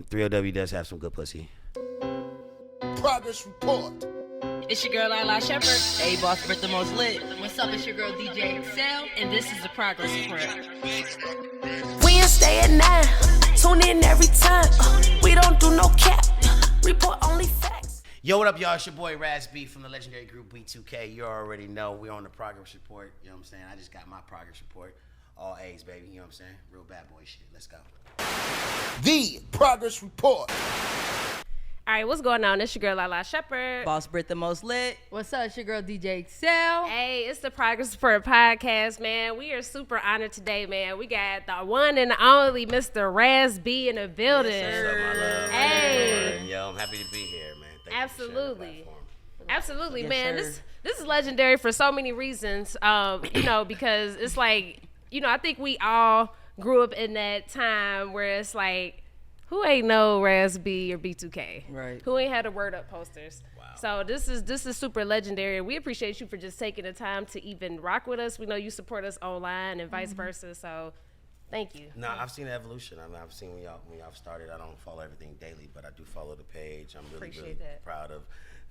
3LW does have some good pussy. Progress report. It's your girl Lala Shepherd. Hey, boss, Britt the most lit. What's up? It's your girl DJ Excel, and this is the Progress Report. Wednesday at 9. Tune in every time. We don't do no cap. Report only facts. Yo, what up, y'all? It's your boy Raz B from the legendary group B2K. You already know we're on the Progress Report. You know what I'm saying? I just got my Progress Report. All A's, baby. You know what I'm saying? Real bad boy shit. Let's go. The Progress Report. All right, what's going on? It's your girl Lala Shepherd. Boss Britt the most lit. What's up? It's your girl DJ Excel. Hey, it's the Progress Report podcast, man. We are super honored today, man. We got the one and only Mr. Raz B in the building. Yes, sir. What's up, my love? Hey. Yo, I'm happy to be here, man. Thank you for sharing the Absolutely. platform. Absolutely, Yes, man. sir. This is legendary for so many reasons. Because it's like, I think we all grew up in that time where it's like, who ain't know Raz B or B2K? Right. Who ain't had a word up posters? Wow. So this is super legendary. We appreciate you for just taking the time to even rock with us. We know you support us online and vice versa. So thank you. No, I've seen the evolution. I mean, I've seen when y'all started. I don't follow everything daily, but I do follow the page. I'm really Appreciate that. proud of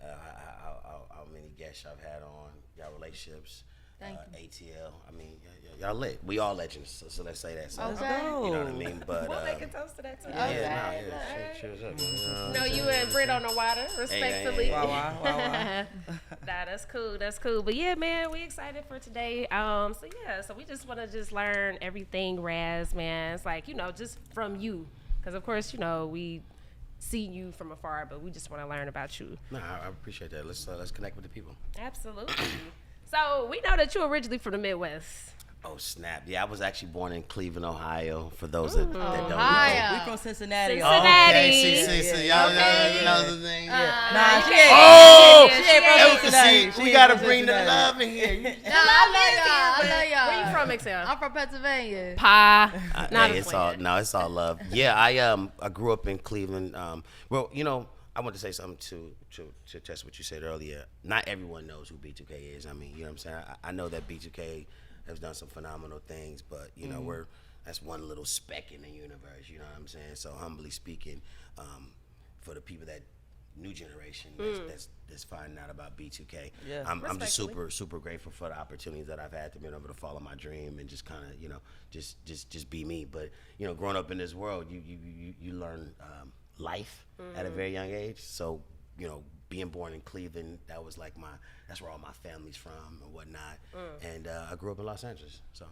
how many guests I've had on, y'all relationships. Thank ATL. I mean, y'all lit. We all legends, so let's say that. So, Okay. You know what I mean? But We'll make a toast to that too. cheers up. No, you and Britt on the water, respectfully. Hey. Nah, that's cool. That's cool. But yeah, man, we excited for today. So we just want to just learn everything Raz, man. It's like, just from you. Because of course, we see you from afar, but we just want to learn about you. No, I appreciate that. Let's connect with the people. Absolutely. So we know that you're originally from the Midwest. Oh snap! Yeah, I was actually born in Cleveland, Ohio. For those that don't know. Ohio. We from Cincinnati. Cincinnati. See, y'all know the thing. Nah, she ain't. Oh, she ain't from Cincinnati. see, we gotta bring the love in here. I love y'all. Where you from, Excel? I'm from Pennsylvania. Pa. Not Hey, it's all love. Yeah, I grew up in Cleveland. I want to say something to test what you said earlier. Not everyone knows who B2K is. I mean, you know what I'm saying? I know that B2K has done some phenomenal things, but that's one little speck in the universe. You know what I'm saying? So humbly speaking, for the people that new generation that's finding out about B2K, Yeah. I'm just super grateful for the opportunities that I've had to be able to follow my dream and just kind of just be me. But growing up in this world, you learn life at a very young age. So being born in Cleveland, that was like that's where all my family's from and whatnot. And I grew up in Los Angeles. So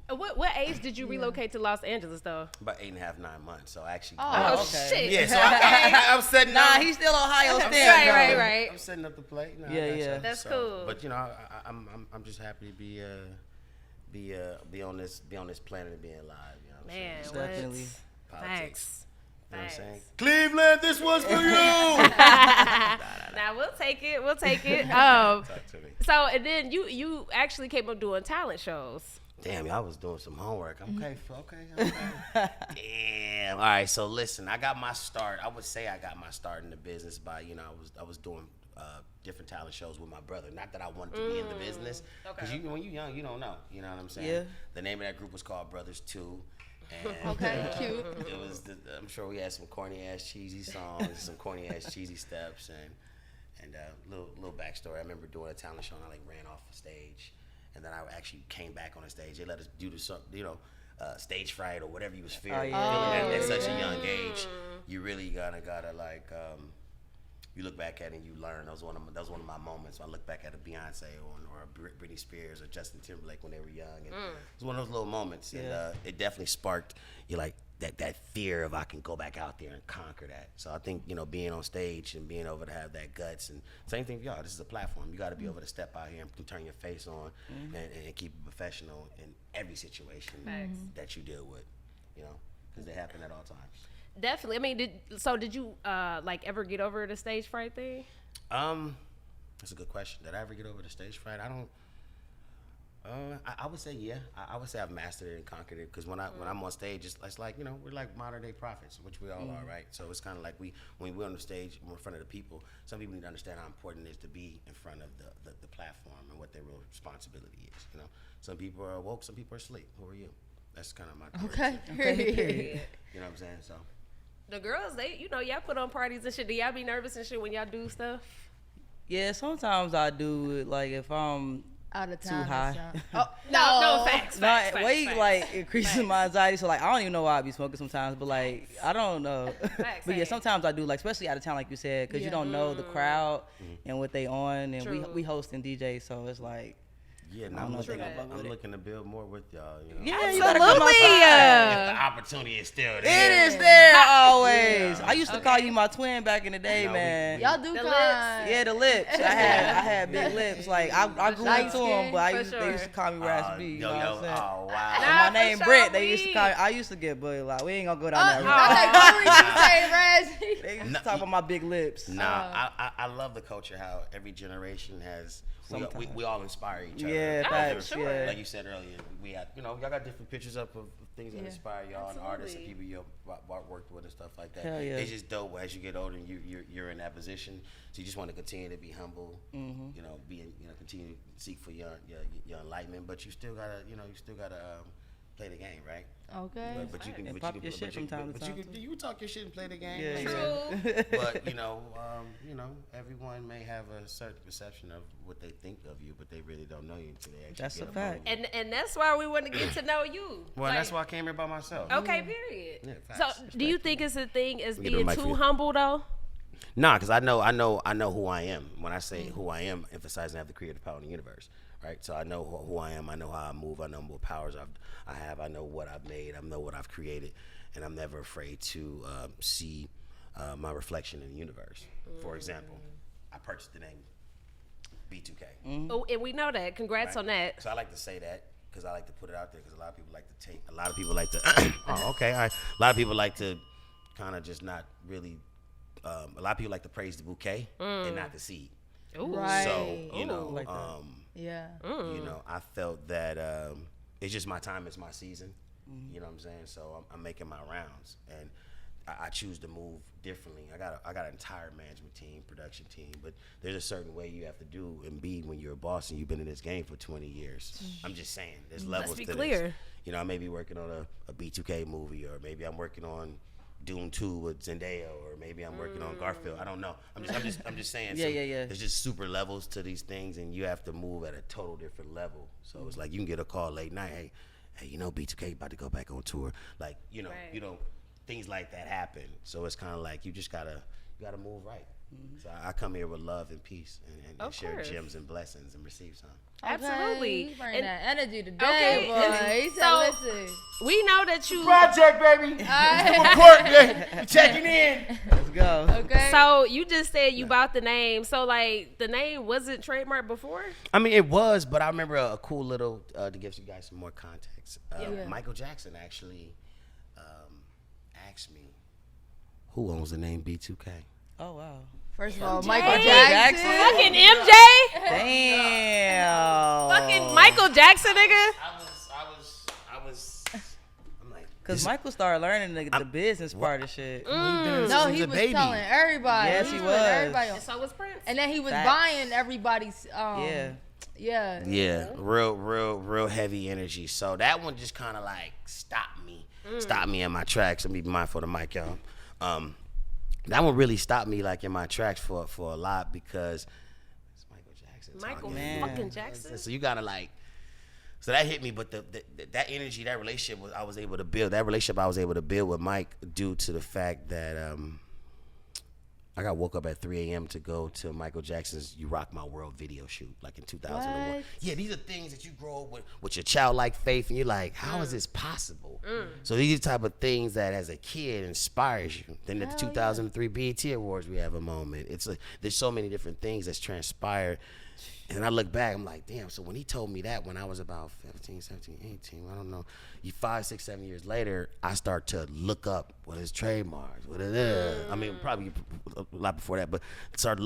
What age did you relocate to Los Angeles, though? about 8.5, 9 months. So I actually Oh, okay. shit. yeah. So I'm setting Nah, up. he's still Ohio State. Right. I'm setting up the play. No, I Yeah, got yeah. you. That's cool. But I'm just happy to be on this planet and be alive. You know what I'm Man, saying? what? Definitely. Politics. Thanks. You know what I'm saying? Thanks. Cleveland, this one's for you. Now we'll take it. Talk to me. So and then you actually came up doing talent shows. Damn, I was doing some homework. Okay. Damn. All right. So listen, I got my start. I would say I got my start in the business by I was doing different talent shows with my brother. Not that I wanted to be in the business, because when you're young, you don't know. You know what I'm saying? Yeah. The name of that group was called Brothers 2. And, Okay, cute. It was. I'm sure we had some corny ass cheesy songs, some corny ass cheesy steps, and little backstory. I remember doing a talent show and I ran off the stage, and then I actually came back on the stage. They let us do stage fright or whatever you was feeling. At such a young age, you really gotta you look back at it and you learn. That was one of my moments. I look back at a Beyonce or a Britney Spears or Justin Timberlake when they were young, and it was one of those little moments. Yeah. And it definitely sparked that fear of I can go back out there and conquer that. So I think being on stage and being able to have that guts, and same thing for y'all. This is a platform. You got to be able to step out here and turn your face on and keep it professional in every situation that you deal with. Because they happen at all times. Definitely. I mean, did you ever get over the stage fright thing? That's a good question. Did I ever get over the stage fright? I don't. I would say yeah. I would say I've mastered it and conquered it, because when I'm on stage, it's like we're like modern day prophets, which we all are, right? So it's kind of like when we're on the stage, we're in front of the people. Some people need to understand how important it is to be in front of the platform and what their real responsibility is. Some people are woke, some people are asleep. Who are you? That's kind of my Okay. Period. You know what I'm saying? So The girls, y'all put on parties and shit. Do y'all be nervous and shit when y'all do stuff? Yeah, sometimes I do it. Like if I'm Out of too time. high. Oh, No, facts. Like increasing my anxiety. So like I don't even know why I be smoking sometimes, but like I don't know. But yeah, sometimes I do. Like especially out of town, like you said, because you don't know the crowd and what they on, and True. we hosting DJs, so it's like. Yeah, no, I'm looking to build more with y'all. You know? Yeah, you gotta come Absolutely. outside. If the opportunity is still there. It is there always. I used to call you my twin back in the day, man. y'all do The kind. Yeah, the lips. I had big lips. Like I grew Light into them, but skin, they used to call me Raz B. You know what I'm saying? Oh, wow. And my for name sure, Britt. They used to call me. I used to get bullied. Like we ain't gonna go down that road. I like, what you say, Raz? They used to talk about my big lips. Nah, I love the culture, how every generation has, we all inspire each other. Yeah, facts. sure. Yeah. Like you said earlier, we had, y'all got different pictures up of things that inspire y'all and artists and people you worked with and stuff like that. Hell yeah. It's just dope as you get older and you're in that position. So you just want to continue to be humble, continue to seek for your enlightenment, but you still gotta play the game, right? Okay. But you can And pop your shit from time to time, too. You talk your shit and play the game. Yeah. But everyone may have a certain perception of what they think of you, but they really don't know you until they actually That's get a up fact. on you. And that's why we want to get to know you. Well, that's why I came here by myself. Okay, period. Yeah, So, facts. do you think it's a thing as Get the being mic for too you. humble though? Nah, because I know who I am. When I say who I am, emphasizing I have the creative power in the universe, right? So I know who I am. I know how I move. I know what powers I have. I know what I've made. I know what I've created, and I'm never afraid to see my reflection in the universe. For example, I purchased the name B2K. Oh, and we know that. Congrats on that. So I like to say that because I like to put it out there because a lot of people like to take. A lot of people like to. Oh, okay. All right. A lot of people like to kind of just not really. A lot of people like to praise the bouquet and not the seed. Right. So Like that. Yeah. I felt that it's just my time, it's my season. You know what I'm saying? So I'm making my rounds, and I choose to move differently. I got an entire management team, production team, but there's a certain way you have to do and be when you're a boss and you've been in this game for 20 years. I'm just saying, there's levels be to clear. this. I may be working on a B2K movie, or maybe I'm working on Dune 2 with Zendaya, or maybe I'm working on Garfield. I don't know. I'm just saying. Yeah. There's just super levels to these things, and you have to move at a total different level. So it's like you can get a call late night, hey, B2K about to go back on tour. Like, things like that happen. So it's kind of like you gotta move right. So I come here with love and peace and share course. gems and blessings and receive some. Absolutely. You bring And- that energy today, Okay, boy. He said, so- listen. We know that you. Project, baby. Alright. Court day. We checking in. Let's go. Okay. So you just said you bought the name. So like the name wasn't trademarked before? I mean, it was, but I remember a cool little, to give you guys some more context. Yeah. Michael Jackson actually asked me, who owns the name B2K? Oh wow. First of all, Jay. Michael Jackson. Jackson. Fucking MJ? Damn. Fucking Michael Jackson, nigga? I'm like, Cause Michael started learning the business part of shit. No, he was telling everybody. Yes, he telling was. Everybody else. So was Prince. And then he was Facts. buying everybody's. Yeah. Yeah. yeah, real heavy energy. So that one just kind of like stopped me in my tracks. Let me be mindful of the mic, y'all. That one really stopped me like in my tracks for a lot because it's Michael Jackson. Michael talking. fucking Jackson? So you gotta like. So that hit me, but that energy, that relationship I was able to build with Mike due to the fact that I got woke up at 3 a.m. to go to Michael Jackson's "You Rock My World" video shoot, like in 2001. What? Yeah, these are things that you grow up with your childlike faith, and you're like, how is this possible? So these are the type of things that, as a kid, inspires you. Then at the 2003 BET Awards, we have a moment. There's so many different things that's transpired. And I look back, I'm like, damn, so when he told me that when I was about 15, 17, 18, I don't know, 5, 6, 7 years later, I start to look up what his trademarks, what it is. I mean, probably a lot before that, but start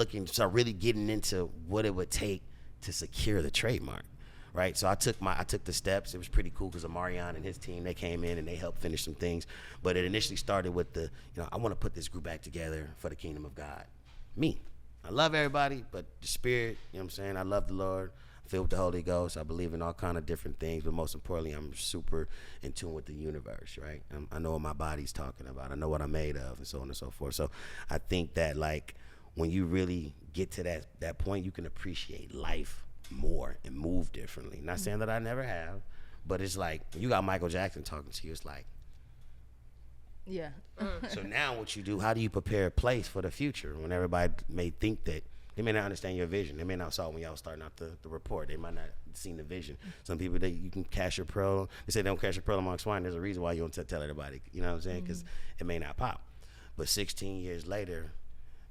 really getting into what it would take to secure the trademark, right? So I took the steps. It was pretty cool because Omarion and his team, they came in and they helped finish some things. But it initially started with I want to put this group back together for the kingdom of God. Me. I love everybody, but the spirit, you know what I'm saying? I love the Lord. filled with the Holy Ghost. I believe in all kind of different things, but most importantly, I'm super in tune with the universe, right? I know what my body's talking about. I know what I'm made of, and so on and so forth. So I think that, like, when you really get to that point, you can appreciate life more and move differently. Not saying that I never have, but it's like you got Michael Jackson talking to you. It's like, Yeah. so now what you do, how do you prepare a place for the future when everybody may think that they may not understand your vision? They may not saw when y'all starting out the report. They might not seen the vision. Some people, you can cash your pearl. They say they don't cash your pearl amongst swine. There's a reason why you don't tell everybody. You know what I'm saying? Because it may not pop. But 16 years later,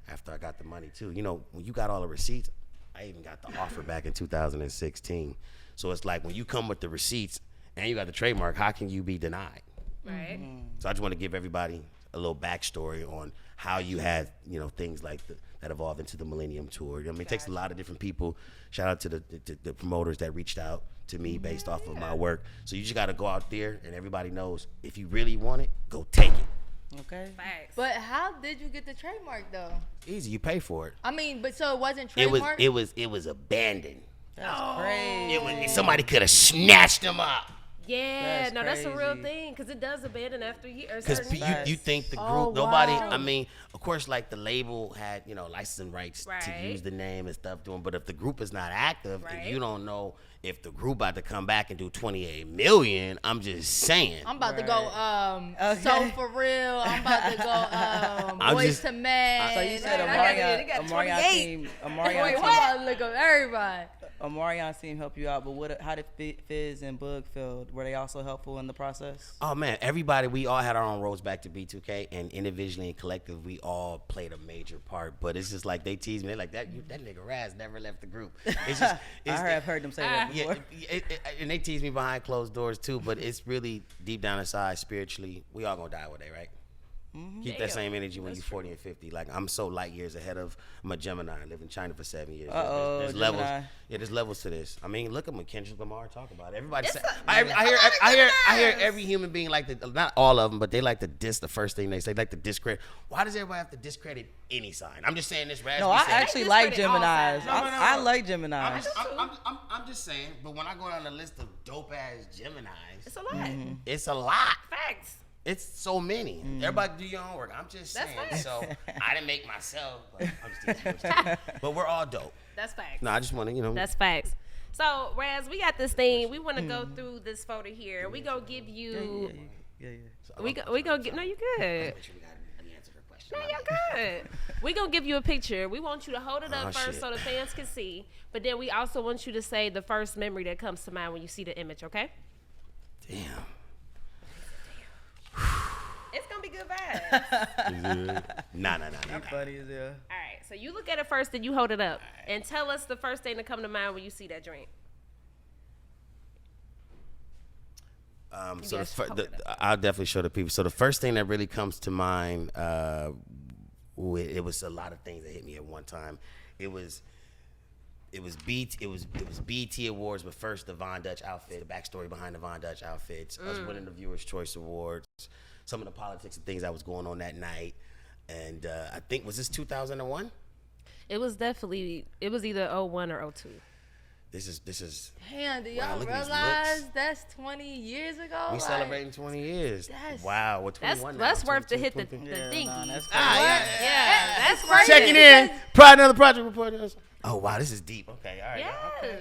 after I got the money too, you know, when you got all the receipts, I even got the offer back in 2016. So it's like when you come with the receipts and you got the trademark, how can you be denied? Right. So I just want to give everybody a little backstory on how you had, you know, things like that evolved into the Millennium Tour. I mean, it takes a lot of different people. Shout out to the promoters that reached out to me based off of my work. So you just got to go out there, and everybody knows if you really want it, go take it. Okay. Facts. But how did you get the trademark though? Easy, you pay for it. I mean, but so it wasn't It trademark? was abandoned. That's crazy. Somebody could have snatched them up. Yeah, That's that's a real crazy. thing because it does abandon after years. Because you think the group, nobody, I mean, of course, like the label had, you know, licensing rights to Right. use the name and stuff doing, but if the group is not active, Right. if you don't know if the group about to come back and do 28 million, I'm just saying. I'm about to go, So For Real. I'm about to go, I'm Boys just- to Men. So you said They got Omarion 28. team, Wait, Omarion what? Look up everybody. Omarion team help you out, but how did Fizz and Boog feel? Were they also helpful in the process? Oh man, everybody, we all had our own roads back to B2K, and individually and collective, we all played a major part. But it's just like they tease me, they're like that nigga Raz never left the group. It's just, I've heard them say that before. Yeah, and they tease me behind closed doors too. But it's really deep down inside, spiritually, we all gonna die one day, right? Keep that same energy when you're 40 and 50. Like, I'm so light years ahead of, I'm a Gemini. I lived in China for 7 years. There's levels. Gemini. Yeah, there's levels to this. I mean, look at Kendrick Lamar talk about it. Everybody say, I hear every human being like to, not all of them, but they like to diss the first thing they say, like to discredit. Why does everybody have to discredit any sign? I'm just saying this. Raz No, B I said- actually like discredit all Geminis. sides. I like Geminis. I'm just saying, but when I go down the list of dope ass Geminis, It's a lot. it's a lot. Facts. It's so many. Everybody do your own work. I'm just That's saying. facts. So I didn't make myself. But I'm just teasing. But we're all dope. That's facts. No, I just want to, you know. That's facts. So, Raz, we got this thing. We want to go through this photo here. We gonna give you. Yeah. We gonna get. No, you good. No, you're good. We gonna give you a picture. We want you to hold it up first shit. so the fans can see. But then we also want you to say the first memory that comes to mind when you see the image. Okay? Damn. It's gonna be good vibes. Nah. Funny as hell. All right. So you look at it first, then you hold it up, and tell us the first thing that come to mind when you see that drink. So guys hold it I'll definitely show the people. So the first thing that really comes to mind, it was a lot of things that hit me at one time. It was BET Awards, but first the Von Dutch outfit, the backstory behind the Von Dutch outfits, us winning the Viewers' Choice Awards, some of the politics and things that was going on that night, and I think, was this 2001? It was either 01 or 02. This is. Damn, do Wow, y'all look at these realize looks. that's 20 years ago? We Like, celebrating 20 years. That's- Wow, we're That's 21 that's now. worth to hit the 22, thingy. That's Yeah, that's worth Checking it. in. Probably another project report. Oh wow, this is deep. Okay, all right. Yes. Okay.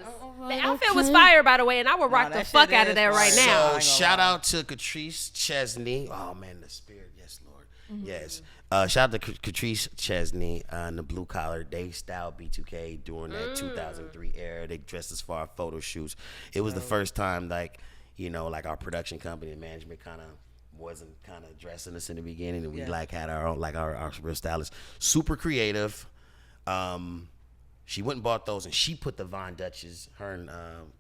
The outfit was fire, by the way, and I would rock the that fuck shit out of is that right fire. now. I So ain't shout gonna lie. out to Catrice Chesney. Oh man, the spirit, yes Lord, Mm-hmm. yes. Shout out to Catrice Chesney and the Blue Collar. They styled B2K during that 2003 era. They dressed us for our photo shoots. It was the first time, like, you know, like our production company and management kind of wasn't kind of dressing us in the beginning, and we like had our own, like our real stylist, super creative. She went and bought those, and she put the Von Dutches, her and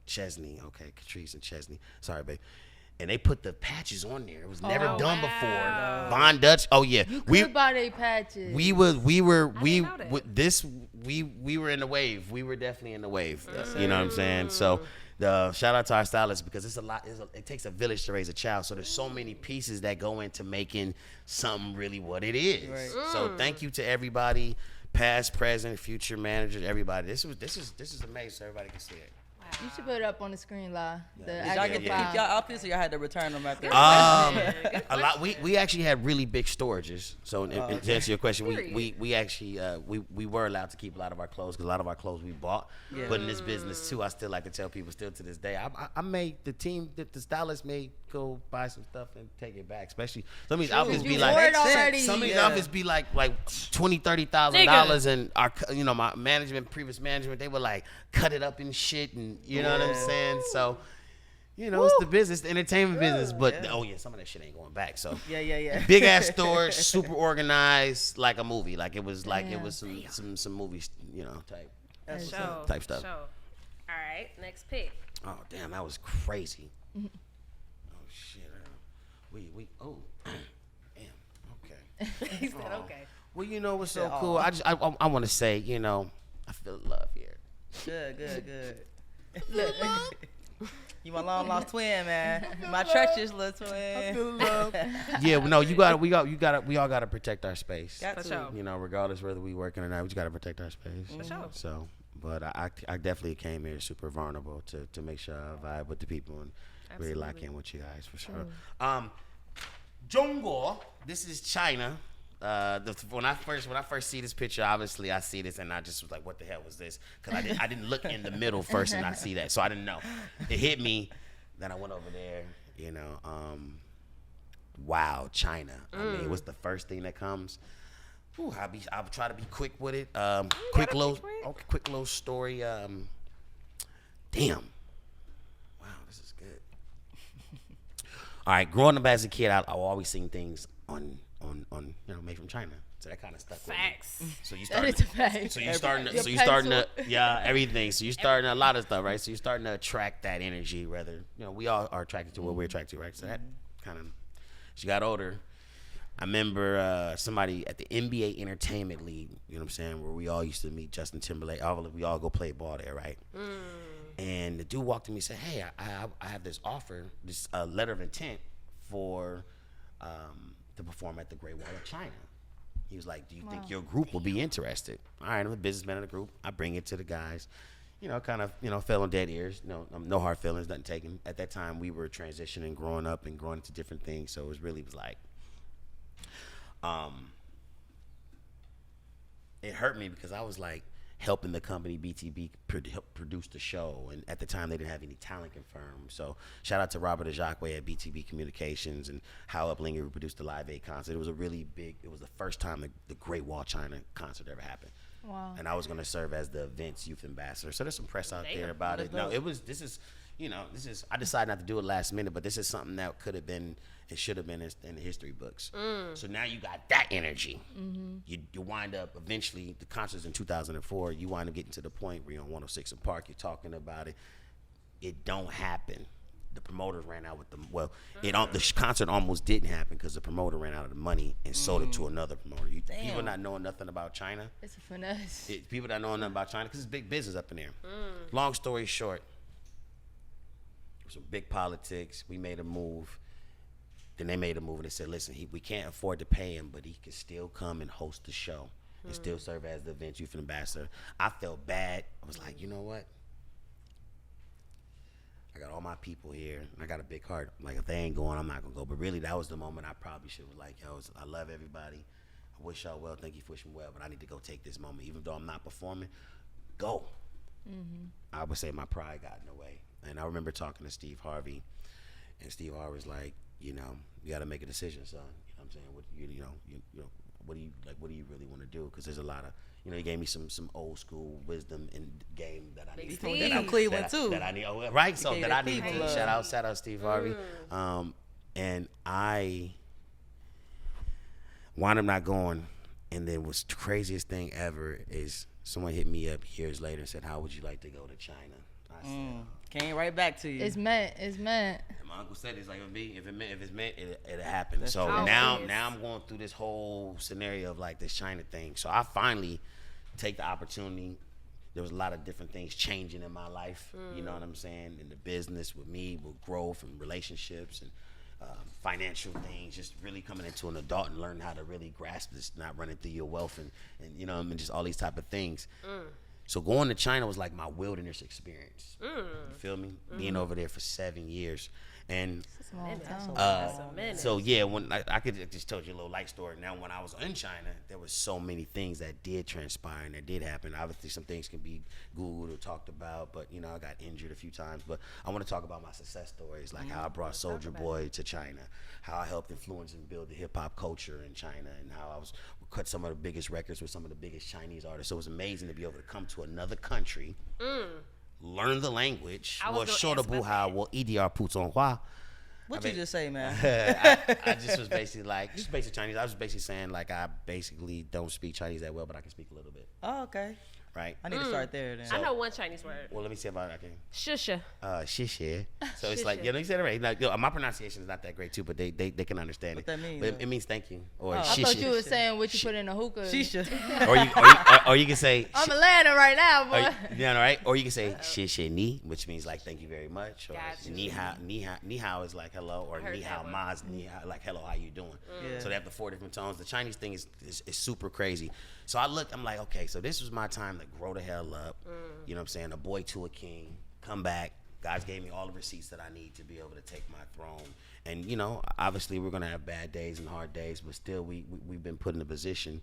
Chesney, okay, Catrice and Chesney, sorry, babe. And they put the patches on there. It was never done before. Von Dutch, oh yeah, You could buy they patches. we were know that. with this we were in the wave. We were definitely in the wave. You know what I'm saying? So the shout out to our stylist, because it's a lot. It takes a village to raise a child. So there's so many pieces that go into making something really what it is. Right. So thank you to everybody, past, present, future managers, everybody. This is amazing. So everybody can see it. Wow. You should put it up on the screen, La. Did y'all get to keep y'all outfits, or y'all had to return them after? A lot. We actually had really big storages. So to answer your question, we actually we were allowed to keep a lot of our clothes because a lot of our clothes we bought. Yeah. But in this business too, I still like to tell people still to this day, I made the team, the stylist may go buy some stuff and take it back. Especially some of these outfits be like some of these outfits be like $20,000-$30,000, and our my previous management, they would like cut it up and shit, and you know what I'm saying. So it's the business, the entertainment business, but some of that shit ain't going back. So big ass storage, super organized, like a movie. Like it was some movies, type stuff. All right, next pick. Oh damn, that was crazy. Oh shit. Damn. Okay. He said okay. Well, what's so cool? I want to say, I feel love here. Good. Look. You my long lost twin, man. My treacherous little twin. I feel love. Yeah, no, we all gotta protect our space. Got to. Regardless whether we working or not, we just gotta protect our space. For sure. So, but I definitely came here super vulnerable to make sure I vibe with the people and really lock in with you guys for sure. Jonggo, this is China. When I first see this picture, obviously I see this and I just was like, what the hell was this? Because I didn't look in the middle first and I see that, so I didn't know. It hit me, then I went over there. Wow, China. I mean, what's the first thing that comes? Ooh, I'll try to be quick with it. Quick little story. Damn. Wow, this is good. All right, growing up as a kid, I always seen things on made from China. So that kind of stuck with me. So you starting everything. So you're starting a lot of stuff, right? So you're starting to attract that energy, rather, we all are attracted to what we're attracted to, right? So that kind of, as you got older, I remember somebody at the NBA Entertainment League, you know what I'm saying, where we all used to meet Justin Timberlake. We all go play ball there, right? And the dude walked to me and said, hey, I have this offer, this letter of intent for to perform at the Great Wall of China. He was like, do you think your group will be interested? All right, I'm a businessman in the group. I bring it to the guys. Kind of fell on dead ears. No hard feelings, nothing taken. At that time, we were transitioning, growing up, and growing into different things. So it was like, it hurt me because I was like helping the company BTB produce the show, and at the time they didn't have any talent confirmed. So shout out to Robert Ajakwe at BTB Communications and How Uplinger produced the Live Aid concert. It was a really big. It was the first time the Great Wall China concert ever happened. Wow. And I was going to serve as the event's youth ambassador. So there's some press out there about it. No, this is I decided not to do it last minute, but this is something that could have been, it should have been in the history books. So now you got that energy. You wind up, eventually, the concert's in 2004, you wind up getting to the point where you're on 106 in Park, you're talking about it. It don't happen. The promoters ran out with the, the concert almost didn't happen because the promoter ran out of the money and sold it to another promoter. People not knowing nothing about China. It's a finesse. People not knowing nothing about China because it's big business up in there. Long story short, some big politics. We made a move. Then they made a move and they said, listen, we can't afford to pay him, but he can still come and host the show and still serve as the event youth ambassador. I felt bad. I was like, you know what? I got all my people here, and I got a big heart. Like, if they ain't going, I'm not going to go. But really, that was the moment I probably should have, like, I love everybody. I wish y'all well. Thank you for wishing well. But I need to go take this moment. Even though I'm not performing, go. I would say my pride got in the way. And I remember talking to Steve Harvey, and Steve Harvey was like, you got to make a decision, son. You know what I'm saying? What do you really want to do? Because there's a lot of, he gave me some old school wisdom in game that I need. That from Cleveland too. That I need, right? So that I need. Shout out Steve Harvey. And I wound up not going. And then what's the craziest thing ever is someone hit me up years later and said, "How would you like to go to China?" I said, came right back to you. It's meant. And my uncle said it's like if it's meant, it'll happen. That's so now I'm going through this whole scenario of like this China thing. So I finally take the opportunity. There was a lot of different things changing in my life. You know what I'm saying? In the business, with me, with growth and relationships and financial things, just really coming into an adult and learning how to really grasp this, not running through your wealth and just all these type of things. So going to China was like my wilderness experience. You feel me? Being over there for 7 years. And so yeah, when I could just tell you a little light story. Now, when I was in China, there was so many things that did transpire and that did happen. Obviously, some things can be Googled or talked about, but you know, I got injured a few times. But I want to talk about my success stories, like how I brought Soulja Boy to China, how I helped influence and build the hip hop culture in China, and how I was cut some of the biggest records with some of the biggest Chinese artists. So it was amazing to be able to come to another country. Learn the language. Well, short of Buha, well, EDR puts on Hua. What you just say, man? I just was basically like, just basic Chinese. I was basically saying like I basically don't speak Chinese that well, but I can speak a little bit. Oh, okay. Right. I need to start there then. I know one Chinese word. Well, let me see if I can. Shusha. Shishie. So it's like, you know, you said it right. Now, my pronunciation is not that great too, but they can understand what that mean? But it means thank you. Or I thought you were saying what you put in a hookah. Shisha. or you can say. I'm Atlanta right now, boy. You know, right? Or you can say shishie ni, which means like thank you very much. Or Gotcha. ni hao is like hello, or ni hao ma is ni hao, like hello, how you doing? Yeah. So they have the 4 different tones. The Chinese thing is super crazy. So I'm like, okay, so this was my time to grow the hell up. You know what I'm saying? A boy to a king. Come back. God's gave me all the receipts that I need to be able to take my throne. And, you know, obviously we're going to have bad days and hard days, but still we've been put in a position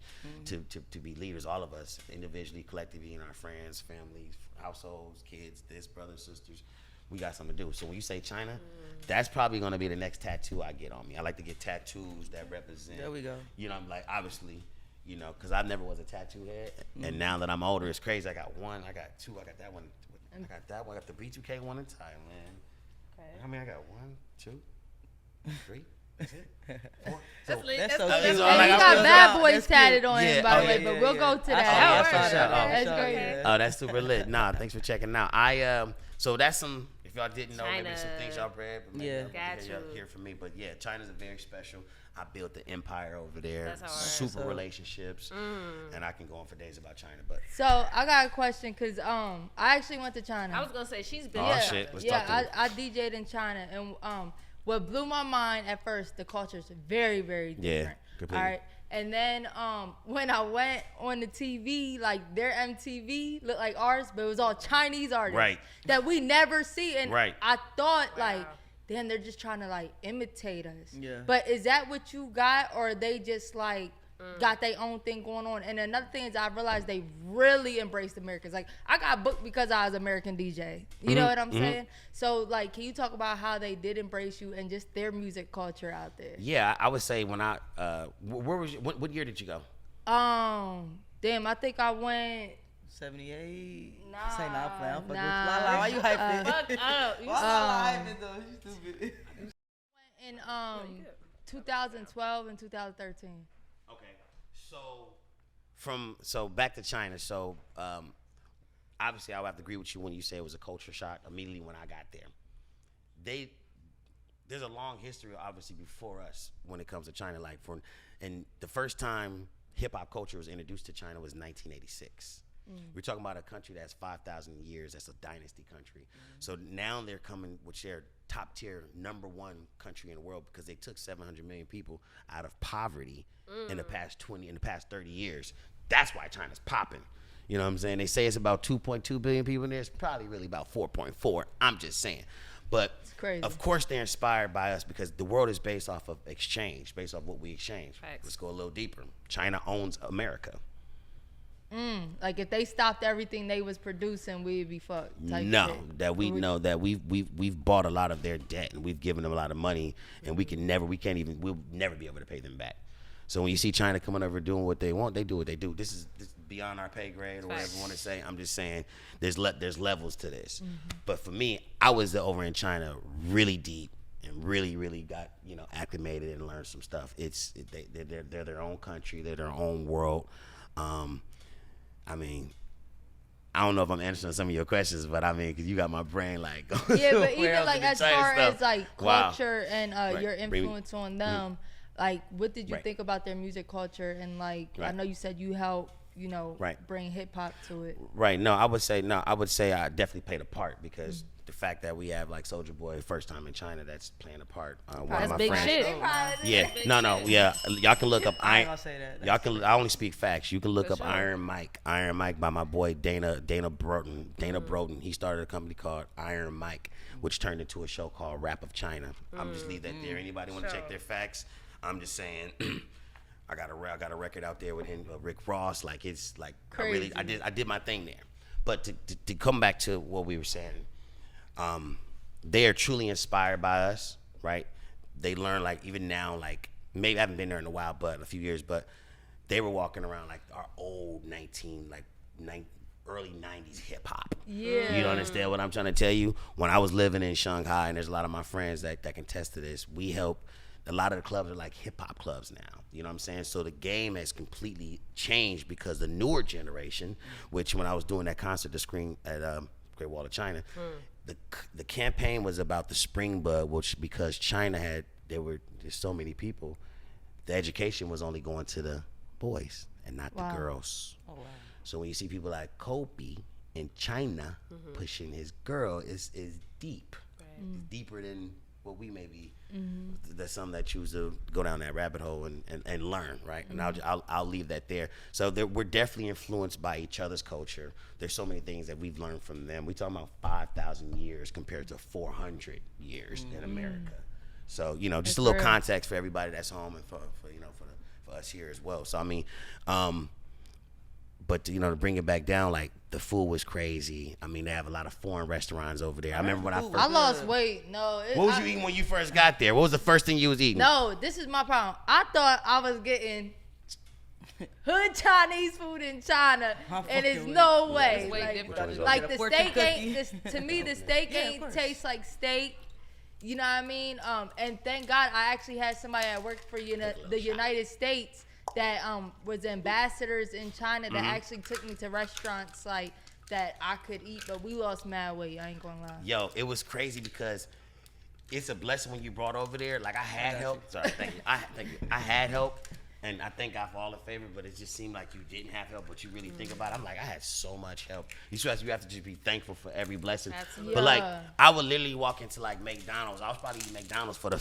to be leaders, all of us, individually, collectively, and our friends, families, households, kids, brothers, sisters. We got something to do. So when you say China, that's probably going to be the next tattoo I get on me. I like to get tattoos that represent. There we go. You know, I'm like, obviously, you know, because I never was a tattoo head. And now that I'm older, it's crazy. I got one, I got two, I got that one. I got that one. I got the B2K one in Thailand. Okay. I mean, I got 1, 2, 3. That's it. 4. That's so And cute. you got Bad Boys That's tatted cute. on him, Yeah, by oh, the way, yeah, but yeah, we'll yeah. go to That's that. all That's great. Oh, that's super lit. Nah, thanks for checking out. So that's some. If y'all didn't know, maybe some things y'all read, but maybe y'all hear from me. But yeah, China's a very special. I built the empire over there. Super relationships, and I can go on for days about China. But So I got a question, cause I actually went to China. I was gonna say she's been. Oh shit, let's talk to me. I DJ'd in China, and what blew my mind at first, the culture is very, very different. Yeah, completely. All right. And then when I went on the TV, like their MTV looked like ours, but it was all Chinese artists that we never see. And I thought like, damn, they're just trying to like imitate us. Yeah. But is that what you got, or they just like got their own thing going on? And another thing is I realized they really embraced Americans. Like I got booked because I was American DJ. You know what I'm saying? So like, can you talk about how they did embrace you and just their music culture out there? Yeah, I would say when I where was you, what year did you go? Damn, I think I went 78. Nah, Say nah, playing. I'm fucking with you. nah. Lala, why you hyped it? Fuck up. You Why Lala hyped it though? You stupid. in 2012 and 2013. Okay, so back to China. So obviously, I would have to agree with you when you say it was a culture shock immediately when I got there. There's a long history, obviously, before us when it comes to China. And the first time hip hop culture was introduced to China was 1986. We're talking about a country that's 5,000 years. That's a dynasty country. So now they're coming, which they're top tier, number 1 country in the world because they took 700 million people out of poverty in the past 30 years. That's why China's popping. You know what I'm saying? They say it's about 2.2 billion people in there. It's probably really about 4.4. I'm just saying. But of course they're inspired by us because the world is based off of exchange, based off what we exchange. Let's go a little deeper. China owns America. Like if they stopped everything they was producing, we'd be fucked. No, that we know that we've bought a lot of their debt and we've given them a lot of money, and we'll never be able to pay them back. So when you see China coming over doing what they want, they do what they do. This is beyond our pay grade or whatever you want to say. I'm just saying there's levels to this. But for me, I was over in China really deep and really, really got acclimated and learned some stuff. They're their own country, they're their own world. I mean, I don't know if I'm answering some of your questions, but I mean, because you got my brain like going yeah, but even else like with as the China far stuff. as like culture and your influence Bring me. on them, like what did you think about their music culture? And like I know you said you helped you know, bring hip hop to it. Right. No, I would say I definitely played a part because the fact that we have like Soulja Boy first time in China, that's playing a part. One of my big friends. shit. Yeah. No. Yeah. Y'all can look up. I ain't gonna say that. Y'all can. I only speak facts. You can look up Iron Mike by my boy Dana Broden. He started a company called Iron Mike, which turned into a show called Rap of China. I'm just leave that there. Anybody want to check their facts? I'm just saying. I got a record out there with him, Rick Ross. Like it's like Crazy. I did my thing there. But to come back to what we were saying, they are truly inspired by us, right? They learn like even now, like maybe I haven't been there in a while, but a few years, but they were walking around like our old early 90s hip hop. Yeah. You don't understand what I'm trying to tell you? When I was living in Shanghai, and there's a lot of my friends that can attest to this, we help. A lot of the clubs are like hip hop clubs now. You know what I'm saying? So the game has completely changed because the newer generation, which when I was doing that concert, the screen at Great Wall of China, the campaign was about the spring bud, which because China there's so many people, the education was only going to the boys and not the girls. Oh, wow. So when you see people like Kobe in China pushing his girl, is deep. Right. It's deeper than what we may be. There's some that choose to go down that rabbit hole and learn, right? And I'll leave that there. So we're definitely influenced by each other's culture. There's so many things that we've learned from them. We're talking about 5,000 years compared to 400 years in America. So just a little context for everybody that's home and for us here as well. So I mean, but to bring it back down, like the food was crazy. I mean, they have a lot of foreign restaurants over there. I remember when I lost weight. No. What was you eating when you first got there? What was the first thing you was eating? No, this is my problem. I thought I was getting hood Chinese food in China, and it's no way. Like the steak ain't. To me, the steak ain't taste like steak. You know what I mean? And thank God I actually had somebody that worked for the United States that was ambassadors in China that actually took me to restaurants like that I could eat, but we lost mad weight. I ain't gonna lie. Yo, it was crazy because it's a blessing when you brought over there. Like I had help. Sorry, thank you. I had help, and I thank God for all the favor, but it just seemed like you didn't have help. But you really think about it, I'm like, I had so much help. You have to just be thankful for every blessing. Absolutely. But like, I would literally walk into like McDonald's. I was probably eating McDonald's for the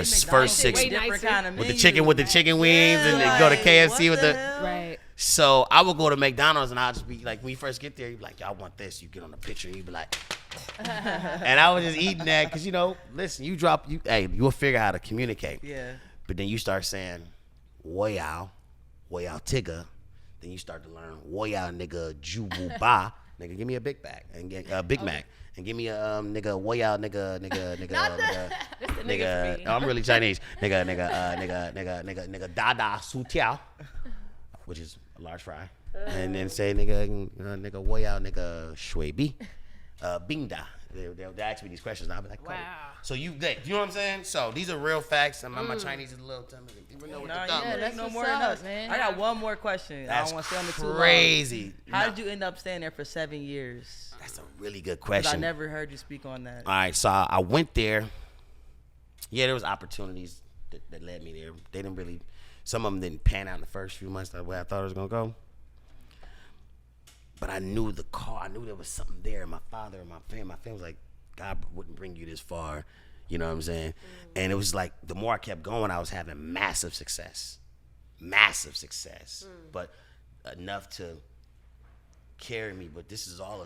first 6 with the chicken wings, and then go to KFC with the right. So I would go to McDonald's and I'll just be like, when you first get there, you'd be like, y'all want this? You get on the picture, and you'd be like, and I was just eating that because listen, you'll figure out how to communicate. Yeah. But then you start saying, woyao tigger. Then you start to learn woyao nigga jubu ba. Nigga, give me a Big Mac and get a Big Mac and give me a nigga woyao nigga. No, I'm really Chinese. Nigga dada su tiao, which is a large fry, and then say nigga woyao nigga shui bi, bing da. They'll ask me these questions, and I'll be like, cool. Wow. So you know what I'm saying? So these are real facts. And my Chinese is a little timid. People know what the thumb is. that's no what's more up, than us. man. I got one more question. That's I don't want to stay on it too long. crazy. How did you end up staying there for 7 years? That's a really good 'Cause question. I never heard you speak on that. All right, so I went there. Yeah, there was opportunities that led me there. They didn't really, some of them didn't pan out in the first few months the way I thought it was gonna go. But I knew I knew there was something there. My father and my family was like, God wouldn't bring you this far. You know what I'm saying? And it was like, the more I kept going, I was having massive success. But enough to carry me. But this is all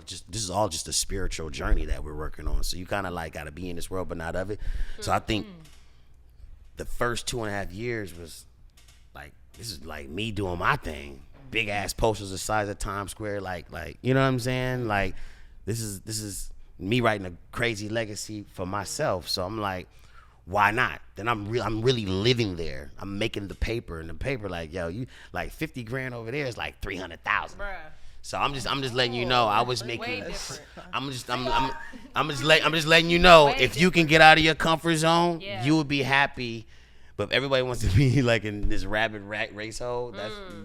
just a spiritual journey that we're working on. So you kind of like got to be in this world, but not of it. So I think the first 2.5 years was like, this is like me doing my thing. Big ass posters the size of Times Square, like you know what I'm saying? Like this is me writing a crazy legacy for myself. So I'm like, why not? Then I'm really living there. I'm making the paper, and the paper like, yo, you like 50 grand over there is like 300,000. So I'm just letting you know I was making. I'm just letting you know if you can get out of your comfort zone, you would be happy. But if everybody wants to be like in this rabbit race hole,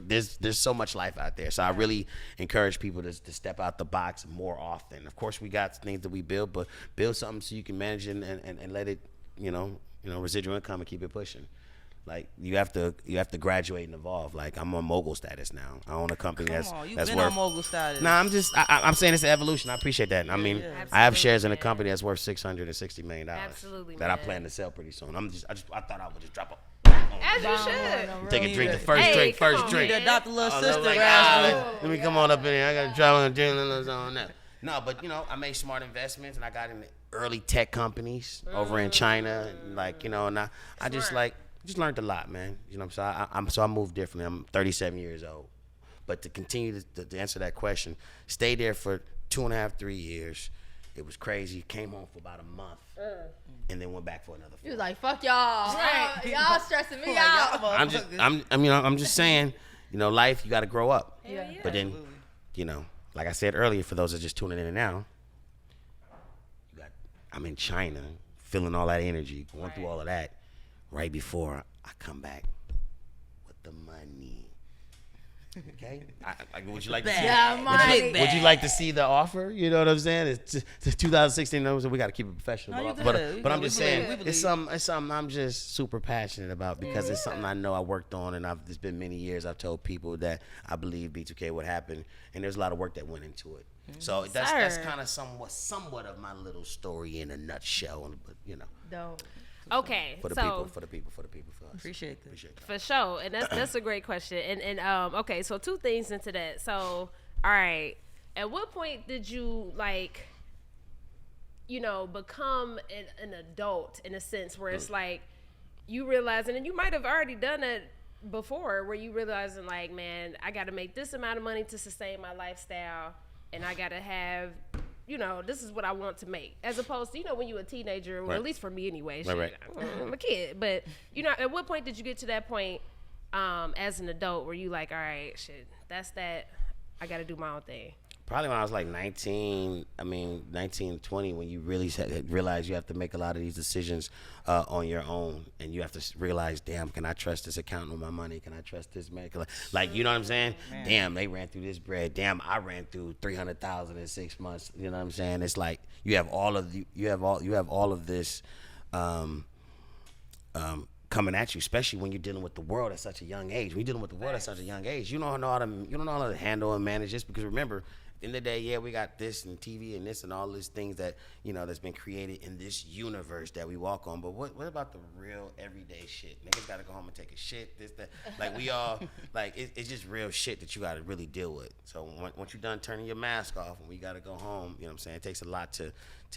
there's so much life out there. So I really encourage people to step out the box more often. Of course, we got things that we build, but build something so you can manage it and let it, residual income and keep it pushing. Like you have to graduate and evolve. Like I'm on mogul status now. I own a company that's You've that's been worth. on mogul status. Nah, I'm saying it's an evolution. I appreciate that. I mean, I have shares in a company that's worth $660 million. Absolutely, that I man. plan to sell pretty soon. I thought I would just drop a. As you should. Take a drink. The first drink. First drink. You adopt a little sister, Like, let me come on up in here. I got to travel and drink on that. No, but you know, I made smart investments and I got in early tech companies over in China, and like, you know, and I just learned a lot, man. You know what I'm saying? I moved differently. I'm 37 years old. But to continue to answer that question, stayed there for 2.5, 3 years. It was crazy. Came home for about a month. And then went back for another 4. He was like, "Fuck y'all, y'all stressing me out." I'm just saying, you know, life, you got to grow up. Yeah. But then, you know, like I said earlier, for those that are just tuning in now, I'm in China, feeling all that energy, going through all of that, right before I come back with the money. Okay, would you like to see? Would you like to see the offer? You know what I'm saying? It's 2016. We got to keep it professional. No, but I'm just saying, it's something I'm just super passionate about because it's something I know I worked on, and it's been many years. I've told people that I believe B2K would happen, and there's a lot of work that went into it. So that's kind of somewhat of my little story in a nutshell. But you know, Dope. Okay, for the people, for us. Appreciate that. For sure, and that's a great question. And okay, so 2 things into that. So, all right, at what point did you like, you know, become an adult in a sense where it's like you realizing, and you might have already done it before, where you realizing like, man, I got to make this amount of money to sustain my lifestyle, and I got to have, you know, this is what I want to make. As opposed to, you know, when you're a teenager, or at least for me anyway, I'm a kid. But, you know, at what point did you get to that point as an adult where you like, all right, shit, that's that, I got to do my own thing? Probably when I was like 19, 20, when you really realize you have to make a lot of these decisions on your own, and you have to realize, damn, can I trust this accountant with my money? Can I trust this man? Like, you know what I'm saying? Man. Damn, they ran through this bread. Damn, I ran through 300,000 in 6 months. You know what I'm saying? It's like you have all of this coming at you, especially when you're dealing with the world at such a young age. When you're dealing with the world at such a young age, you don't know how to handle and manage this, because remember, in the day, yeah, we got this and TV and this and all these things that, you know, that's been created in this universe that we walk on. But what about the real everyday shit? Niggas got to go home and take a shit, this, that. Like, we all, like, it's just real shit that you got to really deal with. So once you're done turning your mask off and we got to go home, you know what I'm saying? It takes a lot to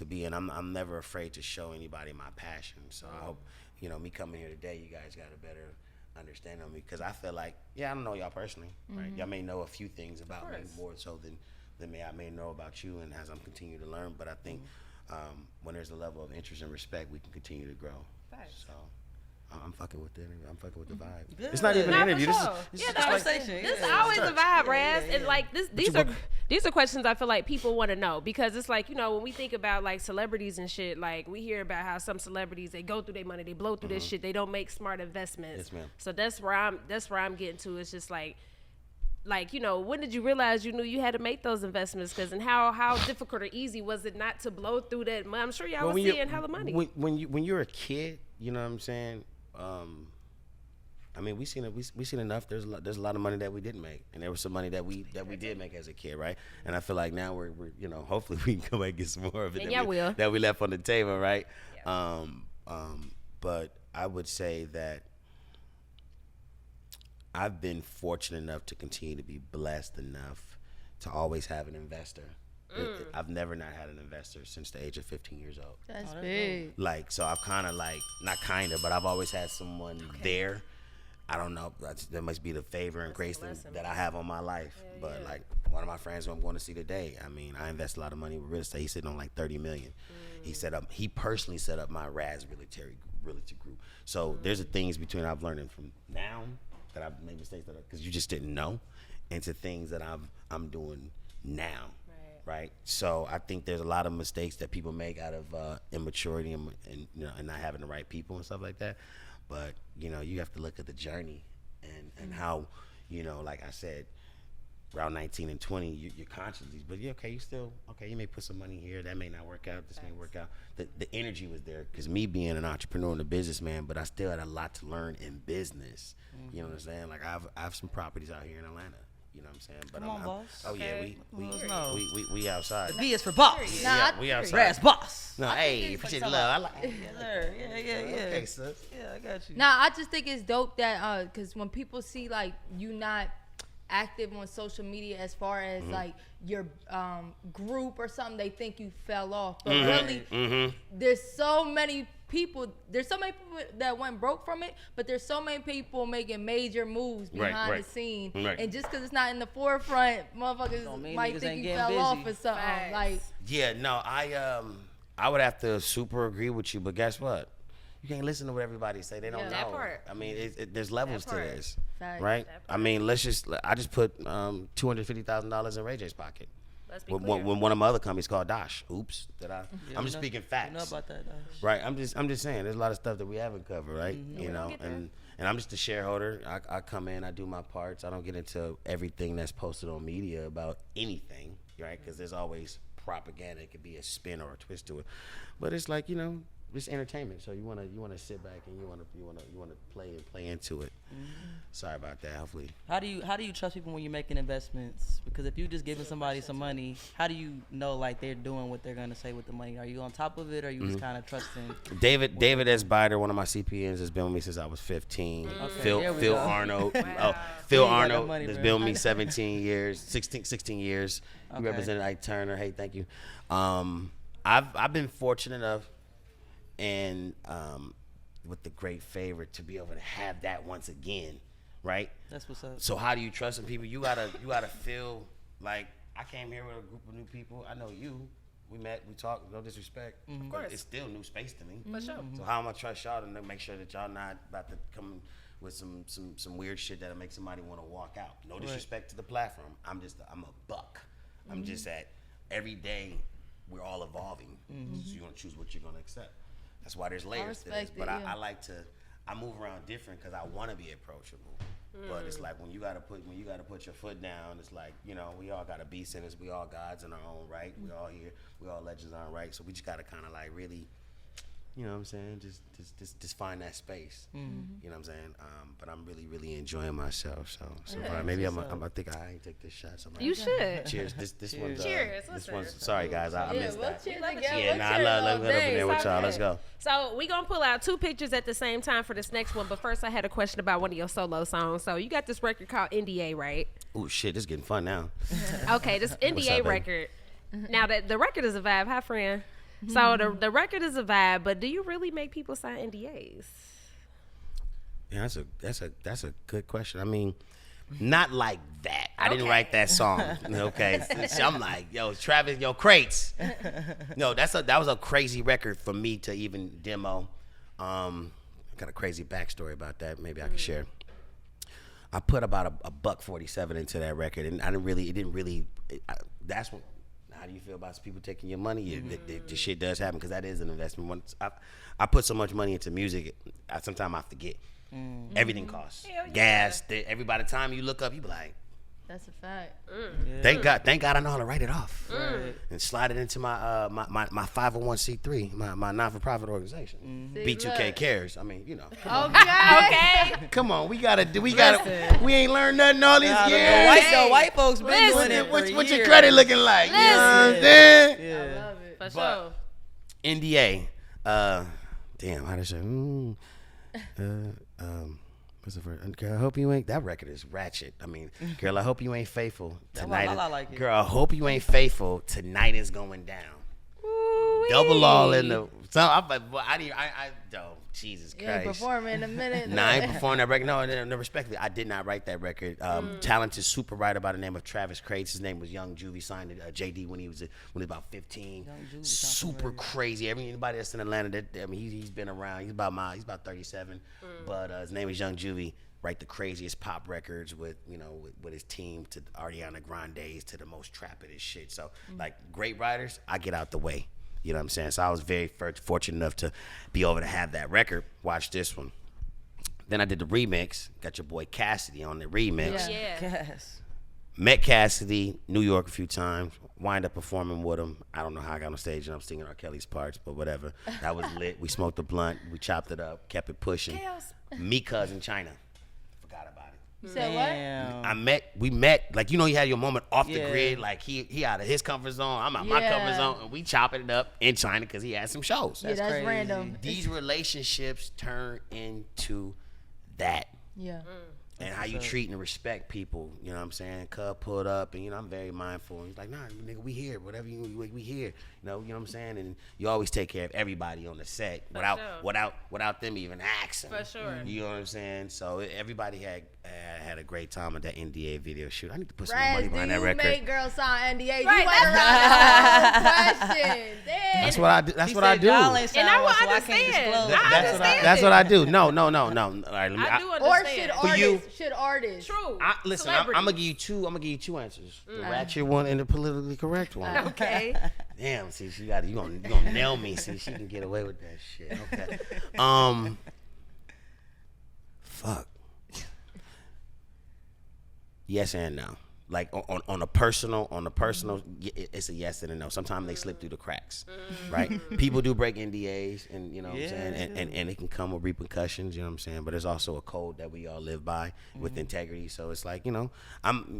be, and I'm never afraid to show anybody my passion. So I hope, you know, me coming here today, you guys got a better understanding of me, because I feel like, yeah, I don't know y'all personally, right? Y'all may know a few things about me more so than I may know about you, and as I'm continuing to learn. But I think when there's a level of interest and respect, we can continue to grow. So I'm fucking with it. I'm fucking with the vibe. Good. It's not even an interview. Sure. This This is conversation. is always a vibe, Raz. And like these are questions I feel like people want to know, because it's like, you know, when we think about like celebrities and shit, like we hear about how some celebrities, they go through their money, they blow through this shit, they don't make smart investments. Yes, ma'am. So that's where I'm getting to. It's just like, you know, when did you realize you knew you had to make those investments? Because and how difficult or easy was it not to blow through that? I'm sure y'all was seeing hella money. When you're a kid, you know what I'm saying? I mean, we seen enough. There's a lot of money that we didn't make, and there was some money that we did make as a kid, right? And I feel like now we're you know, hopefully we can come back and get some more of it that we left on the table, right? Yeah. But I would say that I've been fortunate enough to continue to be blessed enough to always have an investor. I've never not had an investor since the age of 15 years old. That's big. Like, so I've kind of like, not kind of, but I've always had someone there. I don't know. That must be the favor and grace that I have on my life. But like one of my friends who I'm going to see today, I mean, I invest a lot of money with real estate. He's sitting on like 30 million. He personally set up my Raz realty group. So there's the things between I've learned from now that I've made mistakes because you just didn't know, into things that I'm doing now. Right. So I think there's a lot of mistakes that people make out of immaturity and you know, and not having the right people and stuff like that. But you know, you have to look at the journey and how, you know, like I said, around 19 and 20, you're consciously, but you may put some money here, that may not work out, this may work out. The energy was there, because me being an entrepreneur and a businessman, but I still had a lot to learn in business. You know what I'm saying? Like I have some properties out here in Atlanta. You know what I'm saying? But Come on, boss. Oh yeah, we outside. The B is for boss. Yeah, we outside. Raz boss. No, hey, appreciate the love. I like it. Yeah. Okay, sis. Yeah, I got you. Nah, I just think it's dope that because when people see like you not active on social media as far as like your group or something, they think you fell off. But really, there's so many people that went broke from it, but there's so many people making major moves behind the scene. And just because it's not in the forefront, motherfuckers might think you fell off or something. Facts. Like, Yeah, no, I would have to super agree with you, but guess what? You can't listen to what everybody say. They don't know. That part. I mean, there's levels to this, Facts. right? I mean, I just put $250,000 in Ray J's pocket. Let's be When clear. one of my other companies called Dosh. Oops, I'm just speaking facts. You know about that, Right, I'm just saying. There's a lot of stuff that we haven't covered, right? You know, and I'm just a shareholder. I come in, I do my parts. I don't get into everything that's posted on media about anything, right? Because there's always propaganda. It could be a spin or a twist to it, but it's like, you know, it's entertainment. So you wanna sit back and you wanna play into it. Sorry about that. Hopefully. How do you trust people when you're making investments? Because if you just giving somebody some money, how do you know like they're doing what they're gonna say with the money? Are you on top of it, or are you just kind of trusting? David S. Bider, one of my CPNs, has been with me since I was 15. Phil Arnold. Phil Arnold has been with me 16 years. He represented Ike Turner. Hey, thank you. I've been fortunate enough, and with the great favor, to be able to have that once again, right? That's what's up. So how do you trust some people? You gotta feel like I came here with a group of new people. I know you. We met, we talked, no disrespect. Of course. It's still new space to me. For sure. So how am I trust y'all to make sure that y'all not about to come with some weird shit that'll make somebody want to walk out? No disrespect to the platform. I'm a buck. I'm just at every day we're all evolving. So you're gonna choose what you're gonna accept. That's why there's layers to this. But I move around different because I want to be approachable. But it's like when you gotta put your foot down, it's like, you know, we all gotta be sinners. We all gods in our own right. We all here. We all legends in our right. So we just gotta kind of like really, you know what I'm saying? Just find that space. You know what I'm saying? But I'm really enjoying myself. So maybe I think I ain't take this shot. So You should. Cheers. This one's Cheers. this one's sorry guys, I missed that. cheers love it. together. Yeah, I love it up in there with y'all. Let's go. So we gonna pull out 2 pictures at the same time for this next one. But first, I had a question about one of your solo songs. So you got this record called NDA, right? Oh shit, this is getting fun now. Okay, this NDA up, baby? record. Now that the record is a vibe. Hi, friend. So the record is a vibe, but do you really make people sign NDAs? Yeah, that's a good question. I mean, not like that. I didn't write that song. Okay, so I'm like, yo, Travis, yo, crates. No, that was a crazy record for me to even demo. Got a crazy backstory about that. Maybe I can share. I put about a $1.47 into that record, and that's what. How do you feel about people taking your money? The shit does happen, because that is an investment. Once I put so much money into music, sometimes I forget. Everything costs. Gas. Every by the time you look up, you be like, That's a fact. Thank God I know how to write it off and slide it into my my 501c3, my non-for-profit organization. B2K cares. I mean, you know. Okay. Come on, we ain't learned nothing all these years. White folks been doing it for What's your years. credit looking like? You know what I'm saying? Yeah. I love it. For sure. NDA. Damn, how to say? What's the first? Girl, I hope you ain't. That record is ratchet. I mean, girl, I hope you ain't faithful tonight. I like it. Girl, I hope you ain't faithful. Tonight is going down. Ooh-wee. Double all in the. So I Jesus You ain't Christ. performing in a minute. No, I ain't performing that record. No, respectfully, I did not write that record. Talented super writer by the name of Travis Crates. His name was Young Juvie. Signed to JD when he was about 15. Super crazy. Anybody that's in Atlanta, he's been around. He's about 37. But his name is Young Juvie. Write the craziest pop records with his team, to Ariana Grande's to the most trappingest shit. So like great writers, I get out the way. You know what I'm saying? So I was very fortunate enough to be able to have that record. Watch this one. Then I did the remix. Got your boy Cassidy on the remix. Yeah. Yes. Met Cassidy, New York a few times. Wind up performing with him. I don't know how I got on stage and I'm singing R. Kelly's parts, but whatever. That was lit. We smoked a blunt. We chopped it up. Kept it pushing. Me, cousin China. Forgot about it. You said what? We met, like, you know, you had your moment off the grid. Like, he out of his comfort zone. I'm out my comfort zone. And we chopping it up in China because he had some shows. Yeah, that's random. These relationships turn into that. Yeah. And how you treat and respect people, you know what I'm saying? Cub pulled up, and, you know, I'm very mindful. And he's like, nah, nigga, we here. Whatever we here. You know what I'm saying? And you always take care of everybody on the set without them even asking. For sure. You know what I'm saying? So everybody had a great time at that NDA video shoot. I need to put some Raz, money behind that record. you make girls sign NDA? Right, You went around the whole question. Damn. That's what I do. That's what I do. And I will understand. That's what I do. No. All right, let me. I do Or understand. should artists? True. Listen, I'm gonna give you two answers: the ratchet one and the politically correct one. Okay. Damn, see, you gonna nail me. See, she can get away with that shit. Okay. Fuck. Yes and no. Like on a personal, it's a yes and a no. Sometimes they slip through the cracks, right? People do break NDAs, and you know what I'm saying, and it can come with repercussions. You know what I'm saying, but there's also a code that we all live by with integrity. So it's like, you know,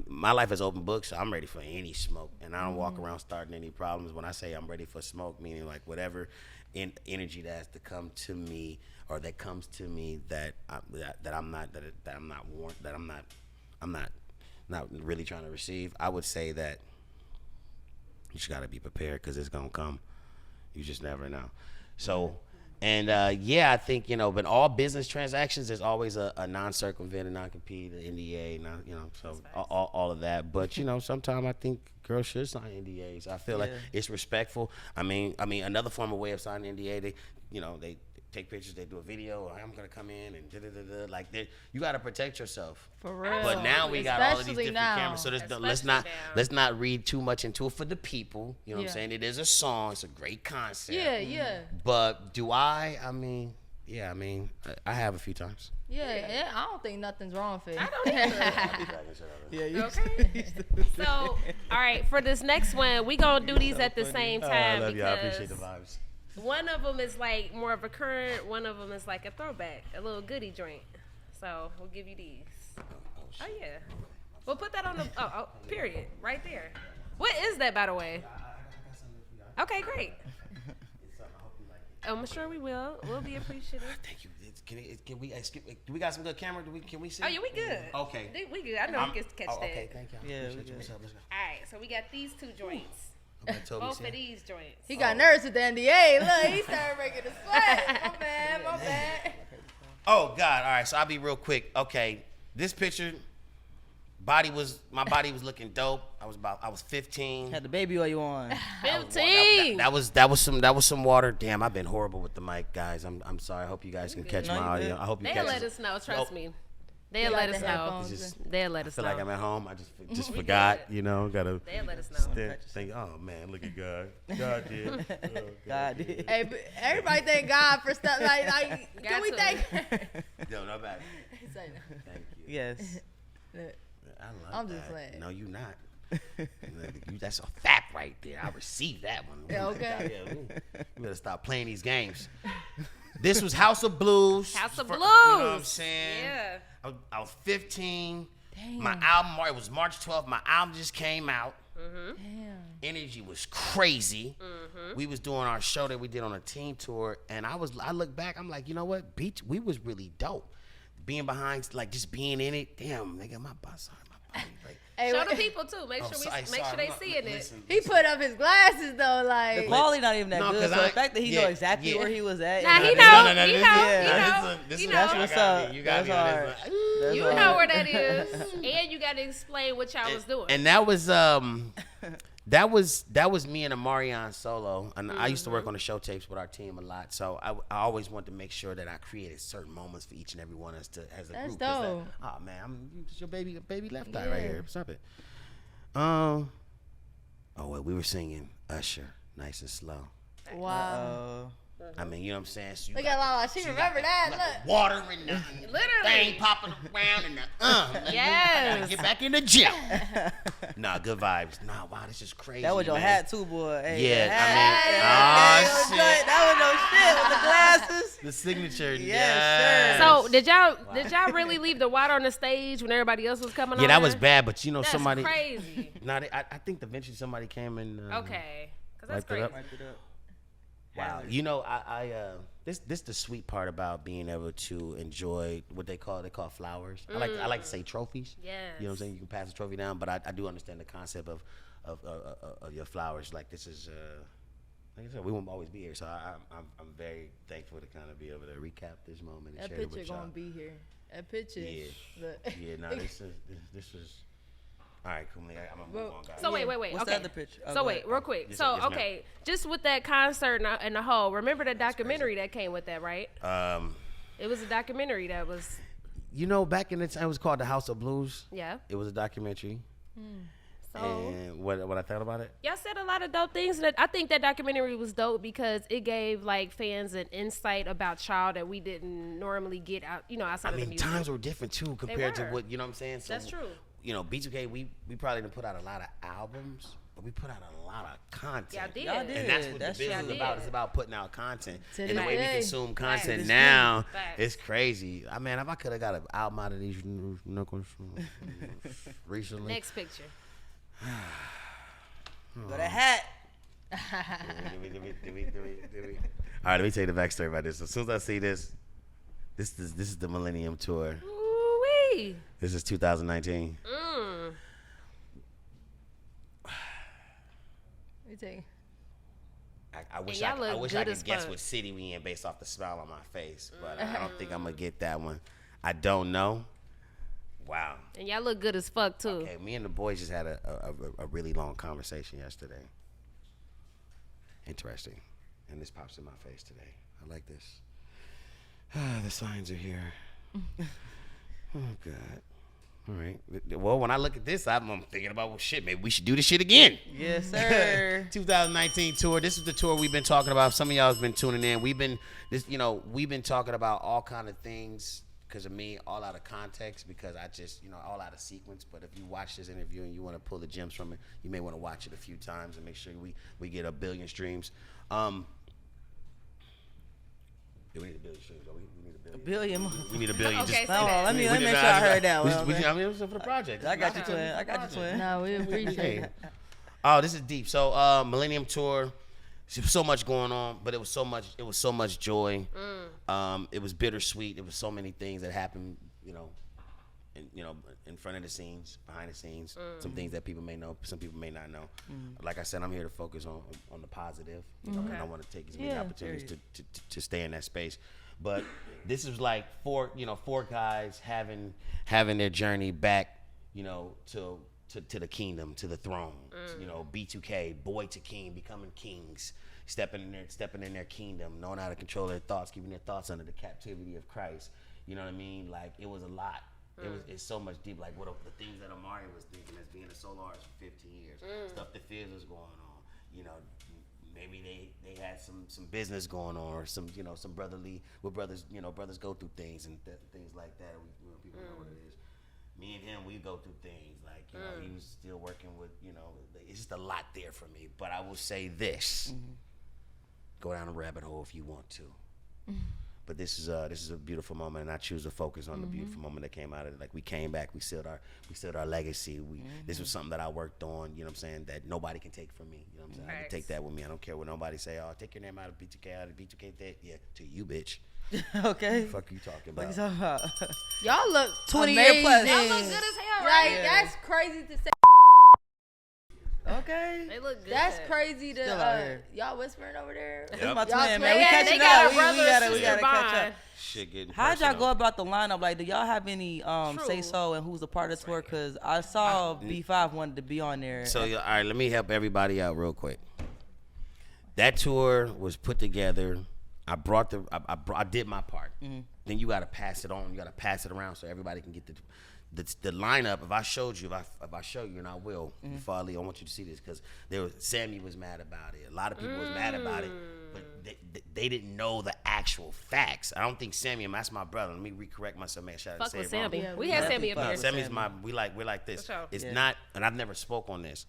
my life is open book, so I'm ready for any smoke, and I don't walk around starting any problems. When I say I'm ready for smoke, meaning like whatever energy that has to come to me or that comes to me that I'm not really trying to receive, I would say that you just got to be prepared because it's going to come. You just never know. So, and I think, you know, but all business transactions, there's always a non-circumvent, a non-compete, an NDA, you know, so all of that. But, you know, sometimes I think girls should sign NDAs. I feel like it's respectful. I mean, another form of way of signing NDA, they take pictures, they do a video, I'm gonna come in and da-da-da-da. Like, you gotta protect yourself. For real. But now we got all of these Especially different now. cameras, so let's not read too much into it for the people. You know what I'm saying? It is a song, it's a great concept. Yeah. But do I mean, I have a few times. Yeah, I don't think nothing's wrong with it. I don't either. Okay. So, all right, for this next one, we gonna do these at the same time. I love you. I because appreciate the vibes. one of them is like more of a current, one of them is like a throwback, a little goodie joint. So we'll give you these. Oh yeah, we'll put that on the period right there. What is that, by the way? Okay, great. I'm sure we will. We'll be appreciative. Thank you. Can we do we got some good camera? Can we see? Oh yeah, we good. Okay. We good. I know we can catch that. Okay, thank you. Yeah, Appreciate you. What's up? Let's go. All right, so we got these two joints. Both of these joints. He got nervous with the NDA. Look, he started making a sweat. My bad. Oh God! All right, so I'll be real quick. Okay, this picture, my body was looking dope. I was 15. Had the baby oil on. 15. That was some water. Damn, I've been horrible with the mic, guys. I'm sorry. I hope you guys can catch my audio. I hope you They'll catch. let us know. Trust me. They'll let us know. They'll let I us feel know. like I'm at home. I just forgot. You know, gotta. They'll let us know. Think, oh man, look at God. God did. Oh, God did. Hey, but everybody thank God for stuff like can we thank? Yo, no bad. Say no. Thank you. Yes. I love I'm that. just playing. No, you not. That's a fact right there. I received that one. Yeah, okay. We better stop playing these games. This was House of Blues. House of You know Blues. what I'm saying? Yeah. I was 15. Damn. My album, it was March 12th. My album just came out. Damn. Energy was crazy. We was doing our show that we did on a team tour, and I look back, I'm like, you know what? We was really dope. Being behind, like just being in it. Damn, nigga, my boss, my body, like. Hey, Show the people too. Make sure they seeing it. Listen, he put up his glasses though, like. The quality not even that No, good. 'cause So the fact that he know exactly yeah. where he was at. Nah, he and know. No, He this- know. yeah, He this is- know. That's what's up. You got That's me on hard. this. That's You hard. know where that is, and you got to explain what y'all was doing. And that was that was me and Omarion solo, and I used to work on the show tapes with our team a lot. So I always wanted to make sure that I created certain moments for each and every one of us as a That's group. 'Cause dope. Oh man, it's your baby left eye right here. Stop it. Oh well, we were singing Usher, Nice and Slow. Wow. I mean, you know what I'm saying? So Look at Lala. She remember that. Look. Look. Water and the Literally. thing popping around and the Yes. get back in the gym. Nah, good vibes. Nah, wow, this is crazy. That was your man. hat too, boy. Hey, Yeah, that I was mean, good. That was your shit with the glasses. the signature. Yes, So did y'all really leave the water on the stage when everybody else was coming on? Yeah, that was bad, but you know, That's somebody. crazy. Nah, I think eventually somebody came and. Okay. Cause that's Wiped it crazy. up. Wow, you know, this the sweet part about being able to enjoy what they call flowers. I like to say trophies. Yes. You know what I'm saying? You can pass a trophy down, but I do understand the concept of your flowers. Like this is like I said, we won't always be here, so I'm very thankful to kind of be able to recap this moment and That share it picture with y'all. gonna be here. That picture. Yeah. Look. Yeah, no, this is. All right, cool. I'm gonna move on, guys. So wait. What's Okay. the other picture? Oh, So go wait, ahead. real quick. Yes, So yes, ma'am. okay, just with that concert and the whole, remember the documentary that came with that, right? It was a documentary that was. You know, back in the time, it was called The House of Blues. Yeah. It was a documentary. So And what I thought about it? y'all said a lot of dope things, and I think that documentary was dope because it gave like fans an insight about y'all that we didn't normally get out, outside I of the mean, music. times were different too compared to were. what you know what I'm saying. So, That's true. You know, B2K, we probably didn't put out a lot of albums, but we put out a lot of content. Y'all did. Y'all did. And that's what That's the business true. is about. It's about putting out content. To And the this way we day. consume Facts. content This now, Facts. it's crazy. I mean, if I could have got an album out of these knuckles recently. Next picture. Got a hat. All right, let me tell you the backstory about this. As soon as I see this is the Millennium Tour. Ooh-wee. This is 2019. Let me tell you. I wish y'all I look wish good I could as guess fuck. what city we in based off the smile on my face, but I don't think I'm gonna get that one. I don't know. Wow. And y'all look good as fuck too. Okay, me and the boys just had a really long conversation yesterday. Interesting. And this pops in my face today. I like this. The signs are here. Oh, God. All right. Well, when I look at this, I'm thinking about, well, shit, maybe we should do this shit again. Yes, sir. 2019 tour. This is the tour we've been talking about. Some of y'all have been tuning in. We've been talking about all kind of things because of me, all out of context, because I just, all out of sequence. But if you watch this interview and you want to pull the gems from it, you may want to watch it a few times and make sure we get 1 billion streams. Yeah, we need 1 billion streams. Though. We need 1 billion. Billion. We need 1 billion. Okay, Just, say Hold on, that. let me make sure I heard that one. I mean, it was for the project. I got you, twin. I got you, twin. No, we appreciate Hey. it. Oh, this is deep. So, Millennium Tour, so much going on, but it was so much joy. It was bittersweet. It was so many things that happened, in front of the scenes, behind the scenes. Some things that people may know, some people may not know. Like I said, I'm here to focus on the positive, and I want to take as many opportunities to stay in that space. But this is like four guys having their journey back, to the kingdom, to the throne. B2K, boy to king, becoming kings, stepping in their kingdom, knowing how to control their thoughts, keeping their thoughts under the captivity of Christ. You know what I mean? Like, it was a lot. It's so much deep. Like, what the things that Omarion was thinking as being a solo artist for 15 years, stuff that Fizz was going on. Maybe they had some business going on, or some brotherly, where brothers go through things and things like that. People know what it is. Me and him, we go through things like he was still working with it's just a lot there for me. But I will say this: go down a rabbit hole if you want to. But this is a beautiful moment, and I choose to focus on the beautiful moment that came out of it. Like, we came back, we sealed our legacy. This was something that I worked on. You know what I'm saying? That nobody can take from me. You know what I'm saying? I can take that with me. I don't care what nobody say. Oh, take your name out of B2K, out of B2K. That to you, bitch. Okay. The fuck you talking about? What you talking about? Y'all look 20 amazing. year plus. Y'all look good as hell, Like, right? that's crazy to say. Okay. They look good. That's crazy to Still out here. y'all whispering over there. This is my Y'all twin, man. We twins? catching They got up. a brother We gotta catch bond. up. Shit getting How'd y'all personal. go about the lineup? Like, do y'all have any True. say so and who's a part of the tour? Because I saw B5 wanted to be on there. So, all right, let me help everybody out real quick. That tour was put together. I did my part. Then you got to pass it on. You got to pass it around so everybody can get the lineup. If I showed you, if I show you, and I will, before I leave, I want you to see this, because Sammy was mad about it. A lot of people was mad about it. but they didn't know the actual facts. I don't think Sammy, and that's my brother. Let me recorrect myself, man. Shout out to Fuck with Sammy. Sammy. We had Sammy up here. Sammy's we're like this. For sure. It's not, and I've never spoke on this.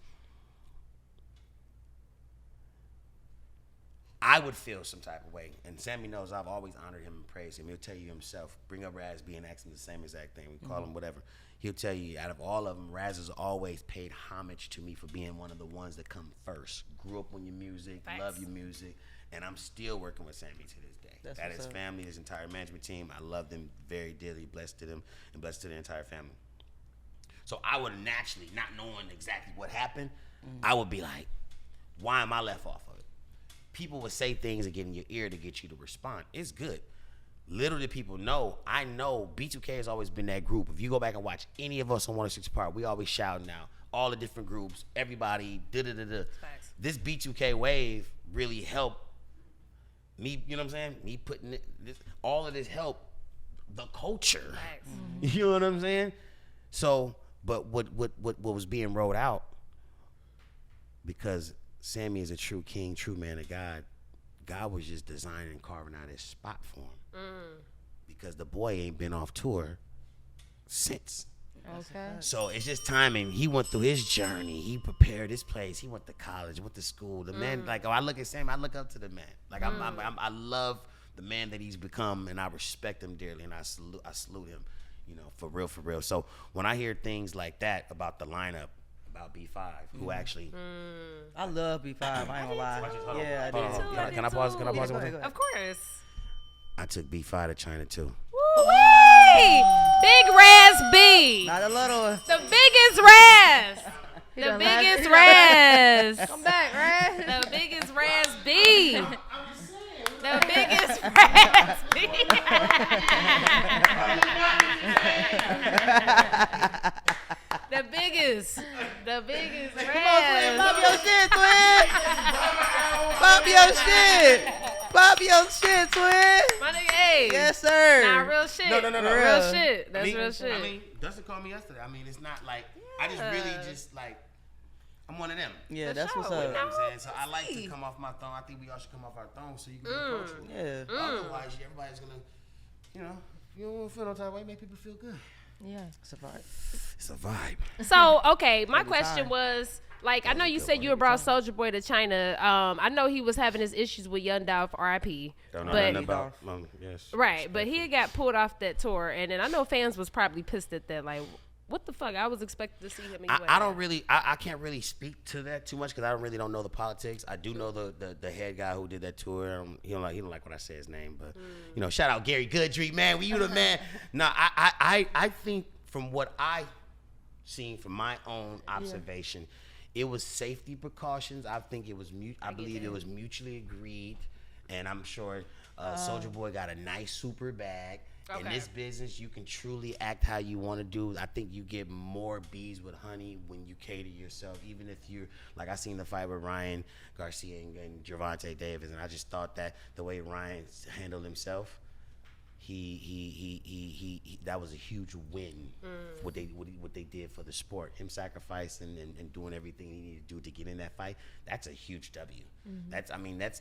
I would feel some type of way, and Sammy knows I've always honored him and praised him. He'll tell you himself, bring up Raz B and ask him the same exact thing. We call him whatever. He'll tell you, out of all of them, Raz has always paid homage to me for being one of the ones that come first. Grew up on your music, love your music, and I'm still working with Sammy to this day. That is family, his entire management team. I love them very dearly, blessed to them, and blessed to the entire family. So I would naturally, not knowing exactly what happened, I would be like, why am I left off of it? People would say things and get in your ear to get you to respond. It's good. Little did people know, I know B2K has always been that group. If you go back and watch any of us on 106 Park, we always shouting out all the different groups, everybody, da-da-da-da. This B2K wave really helped me, you know what I'm saying? Me putting all of this helped the culture. You know what I'm saying? So, but what was being rolled out, because Sammy is a true king, true man of God. God was just designing and carving out his spot for him. Because the boy ain't been off tour since. Okay. So it's just timing. He went through his journey. He prepared his place. He went to college, went to school. The man, like, I look at Sammy, I look up to the man. Like, I love the man that he's become, and I respect him dearly, and I salute him, you know, for real, for real. So when I hear things like that about the lineup, about B5, who actually... I love B5, I ain't gonna lie. Yeah, I did. Can I pause? Can I pause? Of course. I took B5 to China too. Woo-wee! Big Raz B. Not a little one. The biggest Raz. The biggest Raz. Come back, Raz. The biggest Raz B. The biggest Raz B. The biggest Raz. Pop your shit, twin. Pop your shit. Pop your shit, twin. My nigga, hey. Yes, sir. Nah, real shit. No. Real shit. That's real shit. I mean, Dustin called me yesterday. I mean, it's not like, I just really just like, I'm one of them. Yeah, that's what's You know up. what I'm saying? So I like to come off my throne. I think we all should come off our throne so you can be approachable. Yeah. Otherwise, everybody's going to, you know, if you don't want to feel no type of way, make people feel good. Yeah. It's a vibe. It's a vibe. So, okay, my question time. was, like, I know you said you brought Soulja Boy to China. I know he was having his issues with Young Dolph, R.I.P. Don't know But nothing about, yes. right, but he got pulled off that tour, and then I know fans was probably pissed at that. Like, what the fuck? I was expecting to see him. I don't really, I can't really speak to that too much because I really don't know the politics. I do know the head guy who did that tour. He don't like when I say his name, but you know, shout out Gary Goodry, man. You the man. No, I think from what I seen from my own observation, it was safety precautions. I think it was I believe it was mutually agreed, and I'm sure Soulja Boy got a nice super bag. Okay. In this business, you can truly act how you want to do. I think you get more bees with honey when you cater yourself, even if you're, like I seen the fight with Ryan Garcia and Gervonta Davis, and I just thought that the way Ryan handled himself, he that was a huge win. What they did for the sport, him sacrificing and doing everything he needed to do to get in that fight, that's a huge W. That's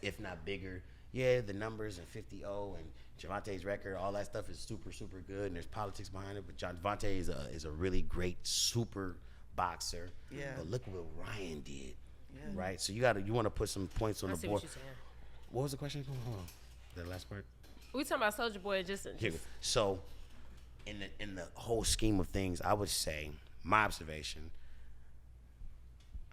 if not bigger. Yeah, the numbers and 50-0 and Gervonta's record, all that stuff is super, super good, and there's politics behind it. But Gervonta is a really great super boxer. Yeah. But look what Ryan did. Yeah. Right. So you want to put some points on the board. What was the question? Hold on. The last part. We talking about Soulja Boy just. So, in the whole scheme of things, I would say my observation.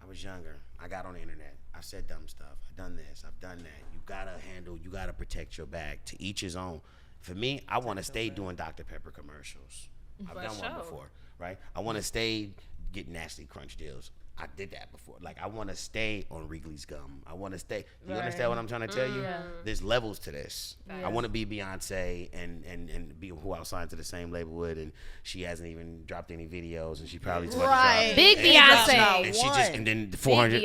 I was younger. I got on the internet. I said dumb stuff. I've done this. I've done that. You gotta protect your bag. To each his own. For me, I want to stay doing Dr. Pepper commercials. I've done one before, right? I want to stay getting Nasty Crunch deals. I did that before. Like, I want to stay on Wrigley's gum. I want to stay. Do you understand what I'm trying to tell you? Yeah. There's levels to this. I want to be Beyonce and be who I was signed to the same label with, and she hasn't even dropped any videos, and she probably just Big Beyonce. And she just and then 400.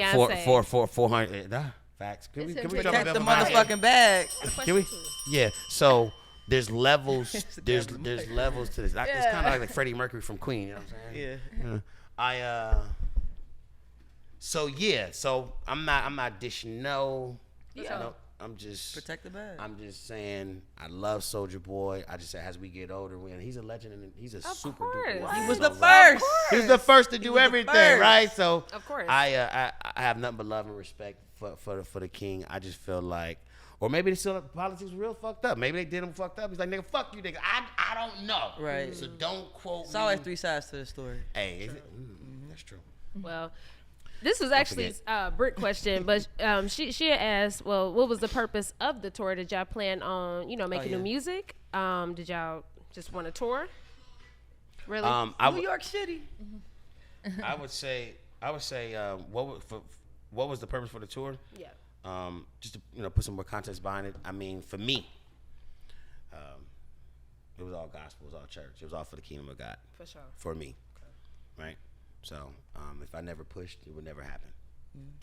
Facts. Can we protect the motherfucking bag? Can we? Yeah. So there's levels. There's levels to this. It's kind of like Freddie Mercury from Queen. You know what I'm saying? Yeah. So I'm not dishing no. just protect the bag. I'm just saying I love Soulja Boy. I just say as we get older, he's a legend and he's a super duper. He was the first. He was the first to do everything, right? So of course, I have nothing but love and respect for the king. I just feel like, or maybe the politics were real fucked up. Maybe they did him fucked up. He's like, nigga, fuck you, nigga. I don't know. Right. So don't quote It's me. always three sides to the story. Hey, that's true. Well, this was actually Britt question, but she had asked, well, what was the purpose of the tour? Did y'all plan on, making new music? Did y'all just want to tour? Really? New York City. I would say, what was the purpose for the tour? Yeah. Just to put some more context behind it. I mean, for me, it was all gospel, it was all church, it was all for the kingdom of God. For sure. For me, right? So if I never pushed, it would never happen,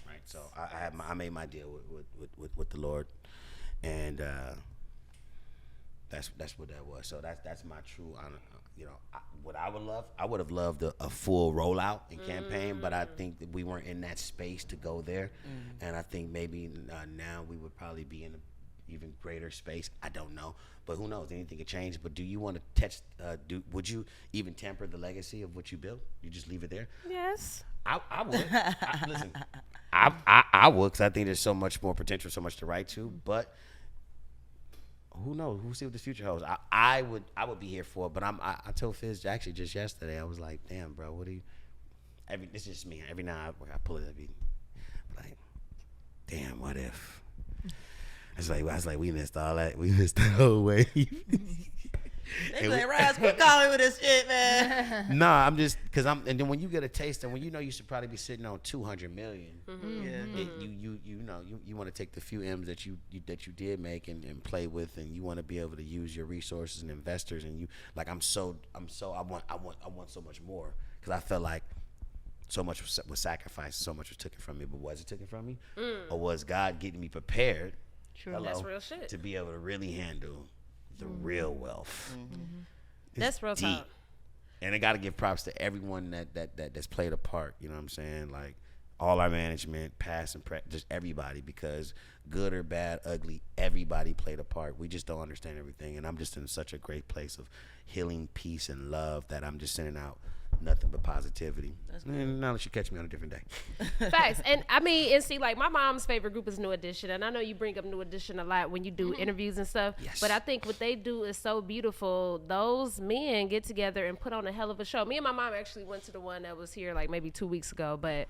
right? So I made my deal with the Lord, and that's what that was. So that's my true honor. What I would have loved a full rollout and campaign, but I think that we weren't in that space to go there, and I think maybe now we would probably be in an even greater space. I don't know, but who knows? Anything could change. But do you want to touch? Would you even temper the legacy of what you built? You just leave it there? Yes. I would. Listen, I would, because I think there's so much more potential, so much to write to, but. Who knows? We'll see what the future holds. I would be here for it, but I told Fizz actually just yesterday. I was like, damn, bro, what do you? This is just me. Every now I pull it up, like, damn, what if? I was like, we missed all that. We missed the whole wave. They be like, Raz, quit calling with this shit, man. Nah, I'm just and then when you get a taste, and when you should probably be sitting on 200 million. You want to take the few M's that you did make and play with, and you want to be able to use your resources and investors, and I want so much more, because I felt like so much was sacrificed, so much was taken from me. But was it taken from me, or was God getting me prepared? True, that's real shit. To be able to really handle the real wealth. That's real deep. talk. And I got to give props to everyone that's played a part. You know what I'm saying? Like all our management, past and present, just everybody, because good or bad, ugly, everybody played a part. We just don't understand everything. And I'm just in such a great place of healing, peace, and love that I'm just sending out nothing but positivity. And now that you catch me on a different day. Facts. And see, like, my mom's favorite group is New Edition, and I know you bring up New Edition a lot when you do interviews and stuff. Yes. But I think what they do is so beautiful. Those men get together and put on a hell of a show. Me and my mom actually went to the one that was here like maybe 2 weeks ago, but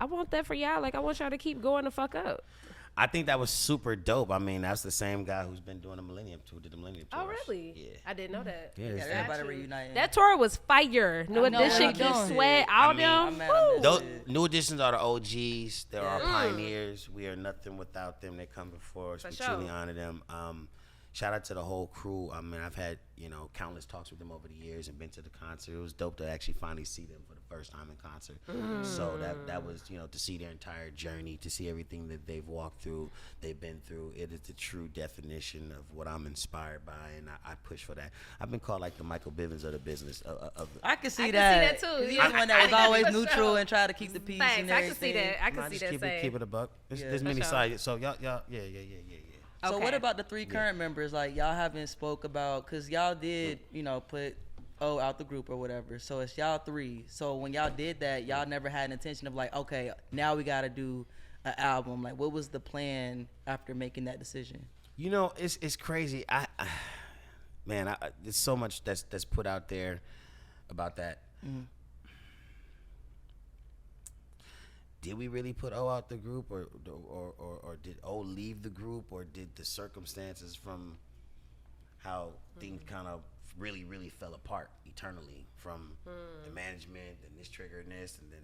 I want that for y'all. Like, I want y'all to keep going the fuck up. I think that was super dope. I mean, that's the same guy who's been doing the Millennium Tour, did the Millennium Tour. Oh, really? Yeah. I didn't know that. Yeah, Everybody reuniting. That tour was fire. New Edition, Keith Sweat, all them. New Editions are the OGs. They're our pioneers. We are nothing without them. They come before us. We truly honor them. Shout out to the whole crew. I mean, I've had, countless talks with them over the years and been to the concert. It was dope to actually finally see them for the first time in concert. So that was, to see their entire journey, to see everything that they've walked through, they've been through. It is the true definition of what I'm inspired by, and I push for that. I've been called like the Michael Bivins of the business. I can see I that. can see that too. He's the one that was always neutral and try to keep the peace Facts. and I everything. can see that. I can see that. Keep it a buck. There's many sides. So y'all, yeah. So Okay. what about the three current members? Like, y'all haven't spoke about, because y'all did, put O out the group or whatever. So it's y'all three. So when y'all did that, y'all never had an intention of like, okay, now we got to do an album. Like, what was the plan after making that decision? It's crazy. There's so much that's put out there about that. Did we really put O out the group, or did O leave the group, or did the circumstances from how things kind of really, really fell apart eternally from the management and this triggered this, and then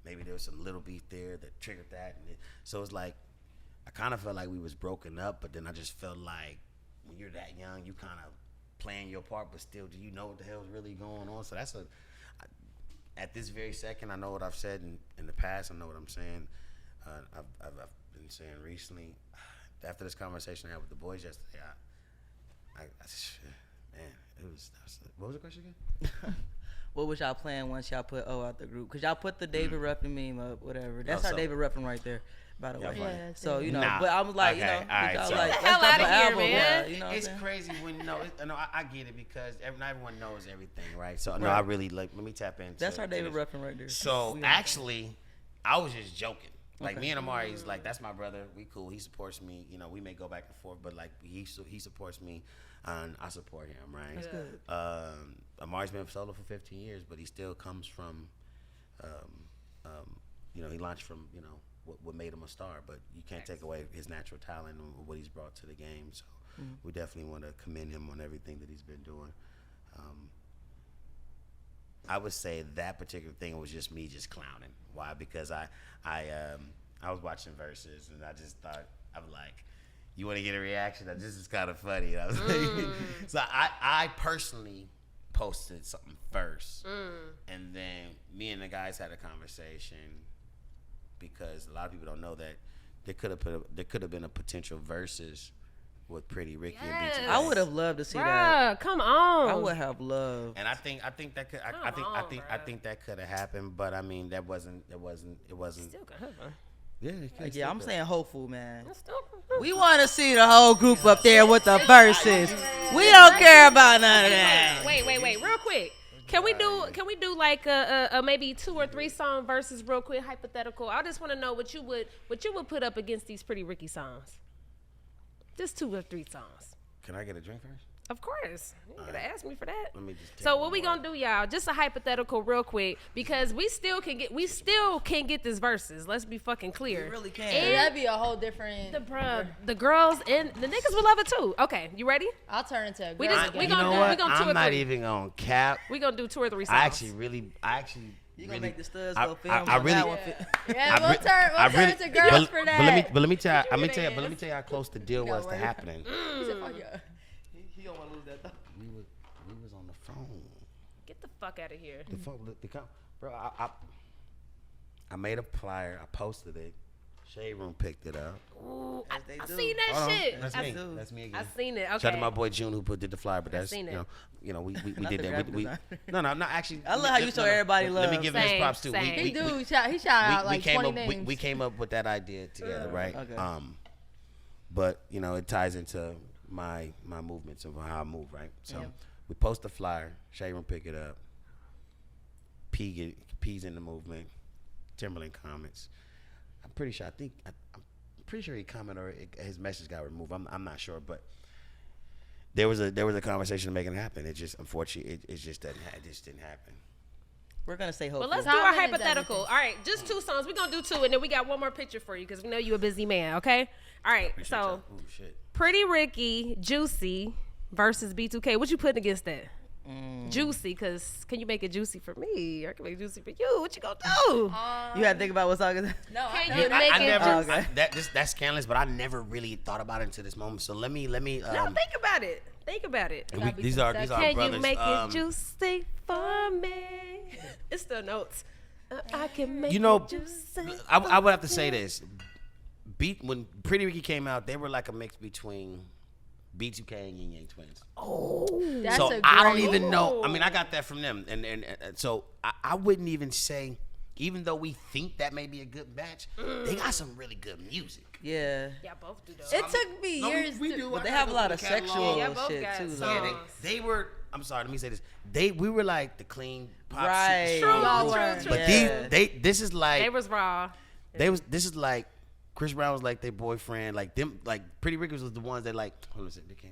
maybe there was some little beef there that triggered that, so it's like I kind of felt like we was broken up, but then I just felt like when you're that young, you kind of playing your part, but still, do you know what the hell's really going on? So that's at this very second, I know what I've said in the past. I know what I'm saying. I've been saying recently. After this conversation I had with the boys yesterday, I just, man, what was the question again? what was y'all plan once y'all put O out the group? Cause y'all put the David Ruffin meme up, whatever. That's our so- David Ruffin right there, by the way. Yeah, So you know, Nah. but I was like, Okay, you know, all right, y'all so- like, Get the hell let's drop outta an here, album, man. yeah, you know what I'm It's saying? crazy when I get it because not everyone knows everything, right? So no, I really like. Let me tap into. That's our to David this. Ruffin right there. So We got actually, I was just joking. Like Okay. me and Amari's like that's my brother. We cool. He supports me. You know, we may go back and forth, but like he supports me, and I support him. Right. That's good. Amari's been solo for 15 years, but he still comes from, you know, he launched from what made him a star. But you can't take away his natural talent and what he's brought to the game. So we definitely want to commend him on everything that he's been doing. I would say that particular thing was just me just clowning. Why? Because I was watching Verzuz and I just thought I was like, you want to get a reaction? This is kind of funny. I was like, so I personally posted something first, and then me and the guys had a conversation because a lot of people don't know that there could have been a potential Verzuz with Pretty Ricky and B2K. I would have loved to see that. Bruh, come on. I would have loved. And I think that could I think that could have happened, but I mean it wasn't Still could happen. yeah, Yeah, I'm saying hopeful, man. Still could happen. We want to see the whole group up there with the verses. We don't care about none of that. Wait, real quick. Can we do like a maybe 2 or 3 song verses real quick, hypothetical? I just want to know what you would put up against these Pretty Ricky songs. Just 2 or 3 songs. Can I get a drink first? Of course. You gotta ask me for that. Let me just take So one what we more. gonna do, y'all? Just a hypothetical real quick because we still can get this verses. Let's be fucking clear. We really can. And That'd be a whole different. the girls and the niggas will love it too. Okay, you ready? I'll turn into a girl. We just- we again. gonna you know do- what? we gonna 2 or I'm not 3. even gonna cap. We gonna do 2 or 3 songs. I actually You gonna really make the studs I- go film I on really- that one? Yeah, I we'll re- turn I really- to girls for that. But let me tell you, your let me tell you how close the deal was to right? happening. He said, "Fuck yeah." He don't want to lose that though. We was on the phone. Get the fuck out of here. The phone, bro. I made a flyer. I posted it. Shade Room picked it up. Ooh, As they I do. seen that Hold on. shit. That's I, me. do. That's me again. I seen it. Okay. Shout out to my boy June who did the flyer, but that's seen it. we Not did the that. graphic We designer. no, I'm not actually. I love how you show everybody Let me love. give him his Same, props too. same. He shout out like 20 names. We came up with that idea together, right? Okay. But it ties into my movements of how I move, right? So we post the flyer. Shade Room pick it up. P's in the movement. Timberland comments. I'm pretty sure. I'm pretty sure he commented or his message got removed. I'm not sure, but there was a conversation to make it happen. It just unfortunately it just didn't happen. We're gonna say But hopeful. let's do our Comment is hypothetical. All right, just 2 songs. We're gonna do 2, and then we got one more picture for you because we know you're a busy man. Okay. All right. Appreciate So y'all. Ooh, shit. Pretty Ricky, Juicy versus B2K. What you putting against that? Juicy, because can you make it juicy for me? I can make it juicy for you. What you gonna do? You had to think about what song is that? No, I Can know. you make I it never juicy? that's scandalous, but I never really thought about it until this moment. So let me No, think about it. Think about it. and Gotta be these some are sex. Can brothers. you make it juicy for me? It's the notes. I can make it juicy. I would have to say this. When Pretty Ricky came out, they were like a mix between B2K and Ying Twins. That's So a I don't great- even know. I mean, I got that from them, and so I wouldn't even say, even though we think that may be a good match, they got some really good music. Yeah. Yeah, both do though. It took me years. we to, do. But I they gotta have a go lot through of the catalog. sexual Yeah, both shit got too. songs. though. Yeah, they were. I'm sorry. Let me say this. We were like the clean pop. Right. super strong Y'all group. were. But Yeah. this is like They was raw. this is like Chris Brown was like their boyfriend. Like them. Like Pretty Ricky was the ones that like. Hold on a second. They came.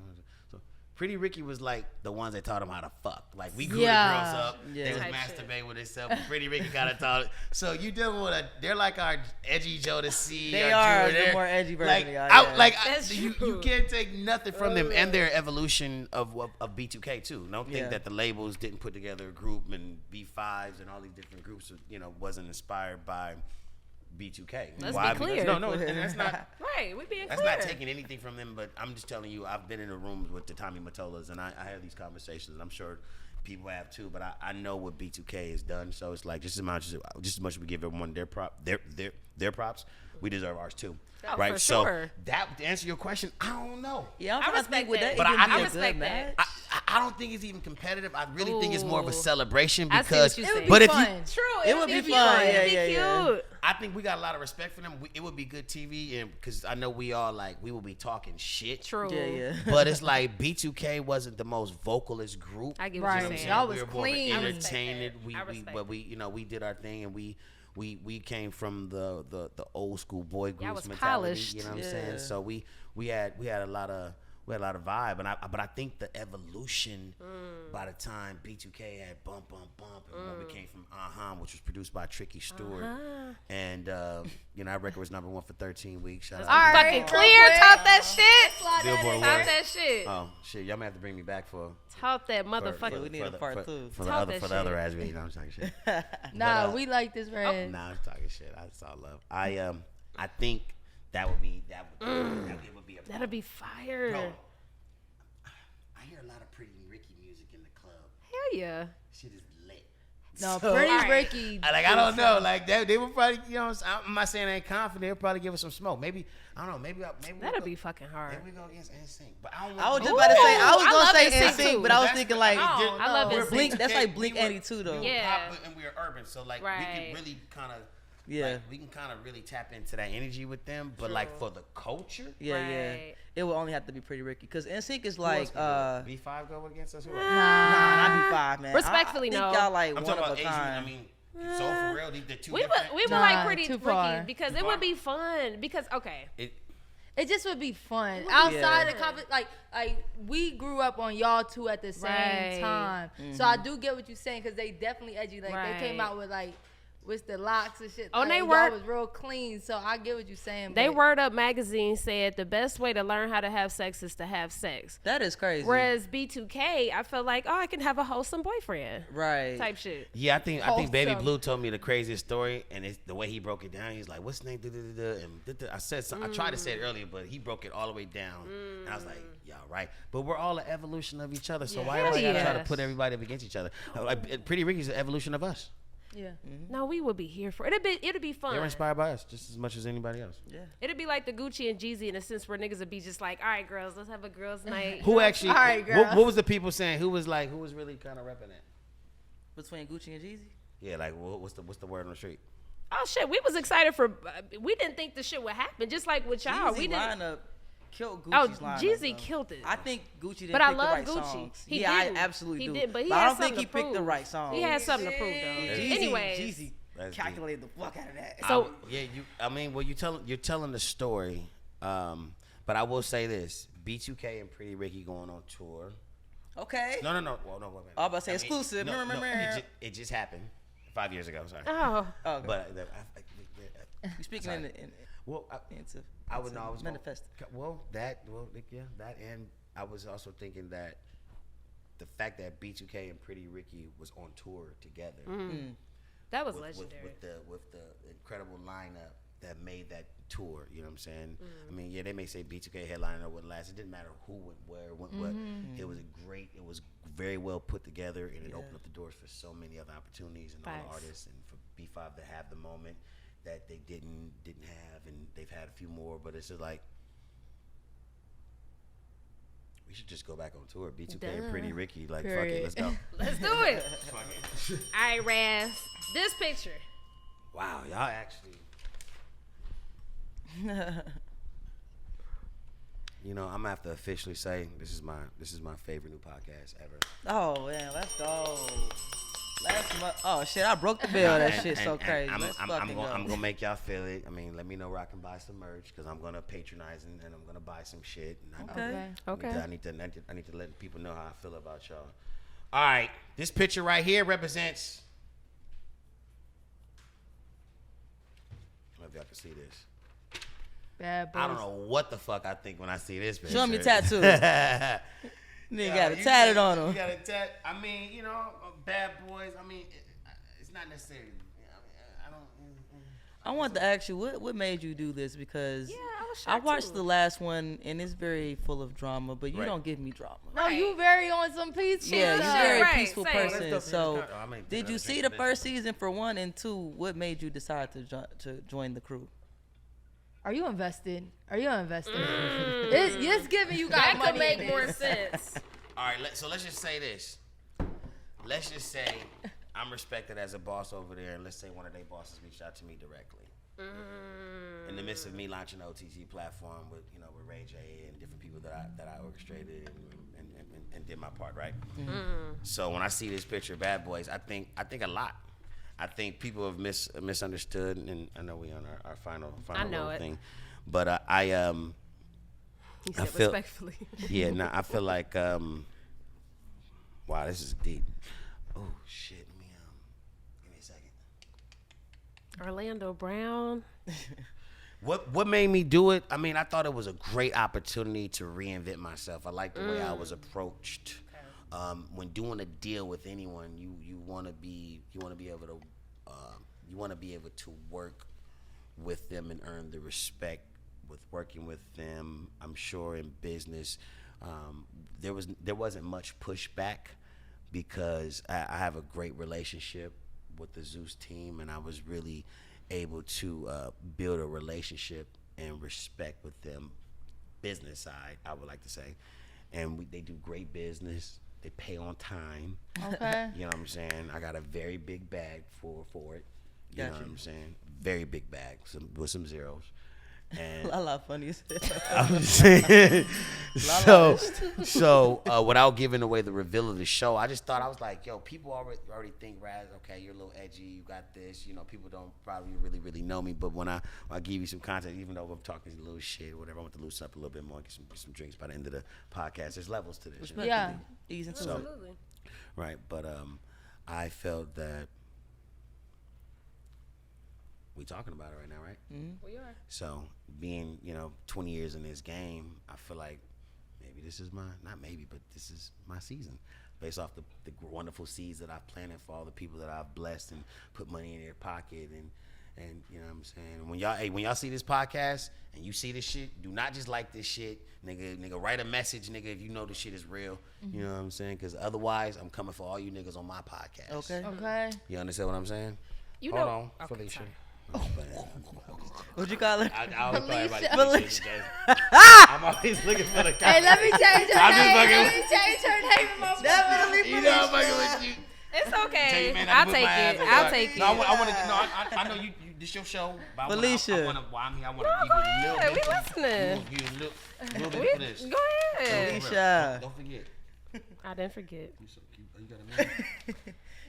So Pretty Ricky was like the ones that taught him how to fuck. Like we grew Yeah. the girls up. Yeah. They was Type masturbating with themselves. Pretty Ricky kind of taught. So you dealing with they're like our edgy Jodeci. They our are. Drew, They're more edgy version Like of y'all, I, yeah. like That's you true. can't take nothing from them and their evolution of B2K too. Don't think Yeah. that the labels didn't put together a group and B5s and all these different groups. Wasn't inspired by B2K. Let's Why? be clear. Because, no, and that's not. Right, we being That's clear. not taking anything from them, but I'm just telling you, I've been in the rooms with the Tommy Mottolas, and I have these conversations, and I'm sure people have too, but I know what B2K has done, so it's like just as much as we give everyone their props, we deserve ours too. Oh, right? for So sure. that to answer your question, I don't know. Yeah, I respect that. But I I respect that. I don't think it's even competitive. I really think it's more of a celebration I see because. what you're It would saying. be But if fun. you, True. It would be cute. fun. It'd Yeah, be yeah, cute. I think we got a lot of respect for them. It would be good TV, and because I know we all like we will be talking shit. True. Yeah. But it's like B2K wasn't the most vocalist group. I get what Right. you're saying. Y'all was we were more of an clean. I respect entertained. that. We I respect but we did our thing, and we came from the old school boy groups was mentality. polished. You know what I'm Yeah. saying? So we had a lot of vibe, but I think the evolution by the time B2K had Bump Bump Bump, and when we came from Ahrah, which was produced by Tricky Stewart, and that record was #1 for 13 weeks. Shout out to All Fucking right, clear. real Talk quick. that shit. Billboard Talk World. that shit. Oh shit, y'all may have to bring me back for Talk that for motherfucker. we need a part two. for the Talk other that for the other shit. Raz B. You know, I'm talking shit. Nah, But, we like this red. Nah, I'm talking shit. That's all love. I think that would be it would be a That'll be fire. Bro, I hear a lot of Pretty Ricky music in the club. Hell yeah. Shit is lit. No, So, Pretty Alright. Ricky. I don't know. Like they would probably, I'm not saying they ain't confident. They'll probably give us some smoke. Maybe I don't know. Maybe That'll we'll be go, fucking hard. maybe we go against NSYNC. But I don't. I was want just about to say, I was I love gonna say NSYNC NSYNC, too. but I was That's thinking what- like, Oh, I love we're NSYNC. Blink. That's B2K, like Blink we were- 82 though. We were Yeah. pop and we were urban, so like we Right. can really kind of. Yeah. Like, we can kind of really tap into that energy with them, but like for the culture, Yeah. Right. It will only have to be Pretty Ricky because NSYNC is who else like, can do it? B5 go against us. Who else? nah, not B5, man. Respectfully, I think no. y'all like I'm one talking of about a Asian. kind. I mean, so for real, they're two We would different. like Nah, Pretty too Ricky far. because Too it far? would be fun. Because okay, It just would be fun outside fun. the company. Like we grew up on y'all two at the same Right. time, so I do get what you're saying because they definitely edgy. Like they came Right. out with like with the locks and shit. Oh, like, they y'all were- was real clean. So I get what you're saying. they but Word Up magazine said the best way to learn how to have sex is to have sex. That is crazy. Whereas B2K, I felt like, I can have a wholesome boyfriend Right. type shit. Yeah, I think Baby Wholesome. Blue told me the craziest story, and it's the way he broke it down. He's like, "What's his name?" And I said, I tried to say it earlier, but he broke it all the way down, and I was like, "Y'all right." But we're all an evolution of each other, so why Hell do I gotta try to yes. put everybody up against each other? Like, Pretty Ricky's an evolution of us. yeah, No, we would be here for it. It'd be fun. They're inspired by us just as much as anybody else. Yeah. It'd be like the Gucci and Jeezy in a sense where niggas would be just like, all right, girls, let's have a girls' night. Who actually? All right, what, girls. what was the people saying? Who was really kind of repping it? Between Gucci and Jeezy. Yeah, like what's the word on the street? Oh shit, we was excited for. We didn't think the shit would happen, just like with y'all. Jeezy We didn't. lineup killed Oh, Gucci's lineup. Jeezy though. killed it. I think Gucci didn't But I pick the love right Gucci. songs. He yeah, didn't. I absolutely He do. did, but he I had don't think something he to picked the prove. right songs. He had something to prove though. Jeezy, Anyways, Jeezy That's calculated the fuck out of that. So- you're telling the story, but I will say this: B2K and Pretty Ricky going on tour. Okay. No. Well, no, wait a minute. I was about to say exclusive. It just happened 5 years ago. Sorry, oh, Oh, okay. but You speaking sorry. in well, into I would know. I was manifest. that, and I was also thinking that the fact that B2K and Pretty Ricky was on tour together that was with legendary. with the incredible lineup that made that tour. You know what I'm saying? I mean, yeah, they may say B2K headliner wouldn't last. It didn't matter who went where, went what. It was it was very well put together, and it opened up the doors for so many other opportunities and other Facts. artists, and for B5 to have the moment that they didn't have, and they've had a few more. But it's just like we should just go back on tour. B2K and Pretty Ricky, like fuck it, let's go. Let's do it. Fuck it. All right, Raz. This picture. Wow, y'all actually. You know, I'm gonna have to officially say this is my favorite new podcast ever. Oh man, let's go. Oh shit, I broke the bill. That shit's so crazy. Let's fucking go. I'm gonna make y'all feel it. I mean, let me know where I can buy some merch because I'm gonna patronize and I'm gonna buy some shit. And Okay. I need to let people know how I feel about y'all. All right, this picture right here represents. I don't know if y'all can see this. bad boys. I don't know what the fuck I think when I see this picture. Show me your tattoo. Nigga got it you tatted got- on You him. got it tat. I mean, you know, Bad Boys. I mean, it's not necessarily. I don't. I want to ask you, what made you do this? Because Yeah, I was I shocked watched too. the last one and it's very full of drama, but you Right. don't give me drama. No, you very on some peace shit. Yeah, you're though. a very Right, peaceful same. person. That's So, definitely I mean, did you that's see the definitely first season for one and two? What made you decide to join the crew? Are you invested? Are you invested? It's giving you got That money could make in more this. sense. All right, so let's just say this. Let's just say I'm respected as a boss over there, and let's say one of their bosses reached out to me directly. In the midst of me launching an OTT platform with Ray J and different people that I orchestrated and did my part, right? So when I see this picture of Bad Boys, I think a lot. I think people have misunderstood, and I know we on our final thing, but He said feel, respectfully. yeah, no, I feel like wow, this is deep. Oh shit, let me give me a second. Orlando Brown. What made me do it? I mean, I thought it was a great opportunity to reinvent myself. I like the way I was approached. When doing a deal with anyone, you want to be able to work with them and earn the respect with working with them. I'm sure in business, there wasn't much pushback because I have a great relationship with the Zeus team, and I was really able to build a relationship and respect with them, business side, I would like to say. And they do great business. They pay on time. Okay. You know what I'm saying? I got a very big bag for it. You know Gotcha. what I'm saying? Very big bag with some zeros. And La la funny as hell. I'm saying, so without giving away the reveal of the show, I just thought, I was like, yo, people already think Raz, okay, you're a little edgy, you got this, people don't probably really know me, but when I give you some content, even though I'm talking a little shit or whatever, I want to loosen up a little bit more, get some drinks by the end of the podcast. There's levels to this. Yeah. Ease into So- it. Absolutely. Right, but I felt that we talking about it right now, right? We are. So being, 20 years in this game, I feel like maybe this is this is my season. Based off the wonderful seeds that I've planted for all the people that I've blessed and put money in their pocket and you know what I'm saying? When y'all see this podcast and you see this shit, do not just like this shit. Nigga, write a message, nigga, if you know this shit is real. You know what I'm saying? Because otherwise, I'm coming for all you niggas on my podcast. Okay. Okay. You understand what I'm saying? You Hold know. on, Okay, Felicia. sorry. What'd you call it? I always call everybody Felicia. Felicia. I'm always looking for the Hey, let me change her I'm just name. fucking Let me change her name. in my phone. Definitely You know I'm fucking with you. It's Tell okay. you, man, I'll put take my ass it. on I'll blast. take it. No, I know you. This your show. But Felicia. I want to No, give go you a little ahead. bit. We listening. Give you a little bit for this. Go ahead. Felicia. Don't forget. I didn't forget. You so cute. You got a man.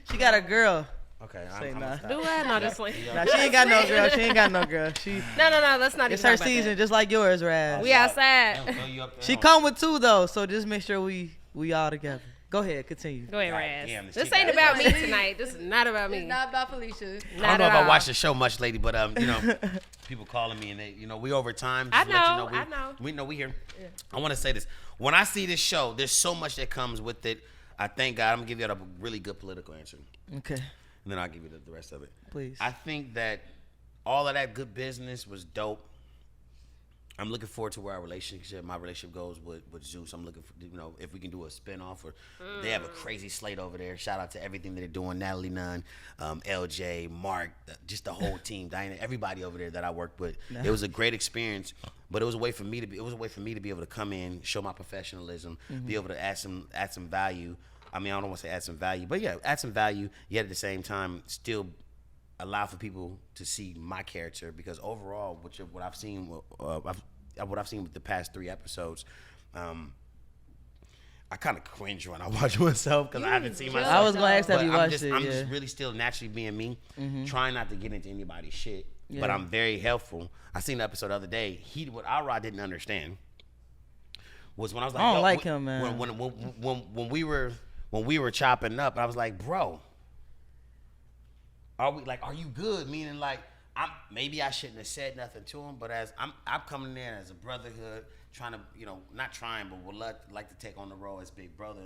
She got a girl. Okay, Say I'm nah. gonna stop. Do I? No, this one. Nah, she ain't got no girl. She ain't got no girl. No, let's not It's even her talk about season, that. just like yours, Raz. We outside. They'll throw you up there. She come with two though, so just make sure we all together. Go ahead, continue. Go ahead, God Raz. damn, this This chick ain't got about me it. tonight. This is not about me. It's not about Felicia. I don't Not know at if I all. watch the show much lately, but people calling me and they, we over time. I Just to let you know, we, I know. We know we here. Yeah. I want to say this. When I see this show, there's so much that comes with it. I thank God. I'm gonna give you a really good political answer, Okay, and then I'll give you the rest of it. please. I think that all of that good business was dope. I'm looking forward to where my relationship goes with Zeus. I'm looking for, if we can do a spinoff or they have a crazy slate over there. Shout out to everything that they're doing. Natalie Nunn, LJ, Mark, just the whole team, Diana, everybody over there that I worked with. It was a great experience, but it was a way for me to be able to come in, show my professionalism, be able to add some value. I mean, I don't want to say add some value, but yeah, add some value, yet at the same time still allow for people to see my character, because overall, what I've seen with the past 3 episodes, I kind of cringe when I watch myself because I haven't seen myself. I was gonna ask that if you watched it. I'm Yeah. just really still naturally being me, trying not to get into anybody's shit. Yeah. But I'm very helpful. I seen the episode the other day. What Ahrah didn't understand was when I was like, I don't yo, like him, man. When we were chopping up, I was like, bro, are you good? Meaning like, maybe I shouldn't have said nothing to him, but as I'm coming in as a brotherhood, trying to, not trying, but would like to take on the role as big brother.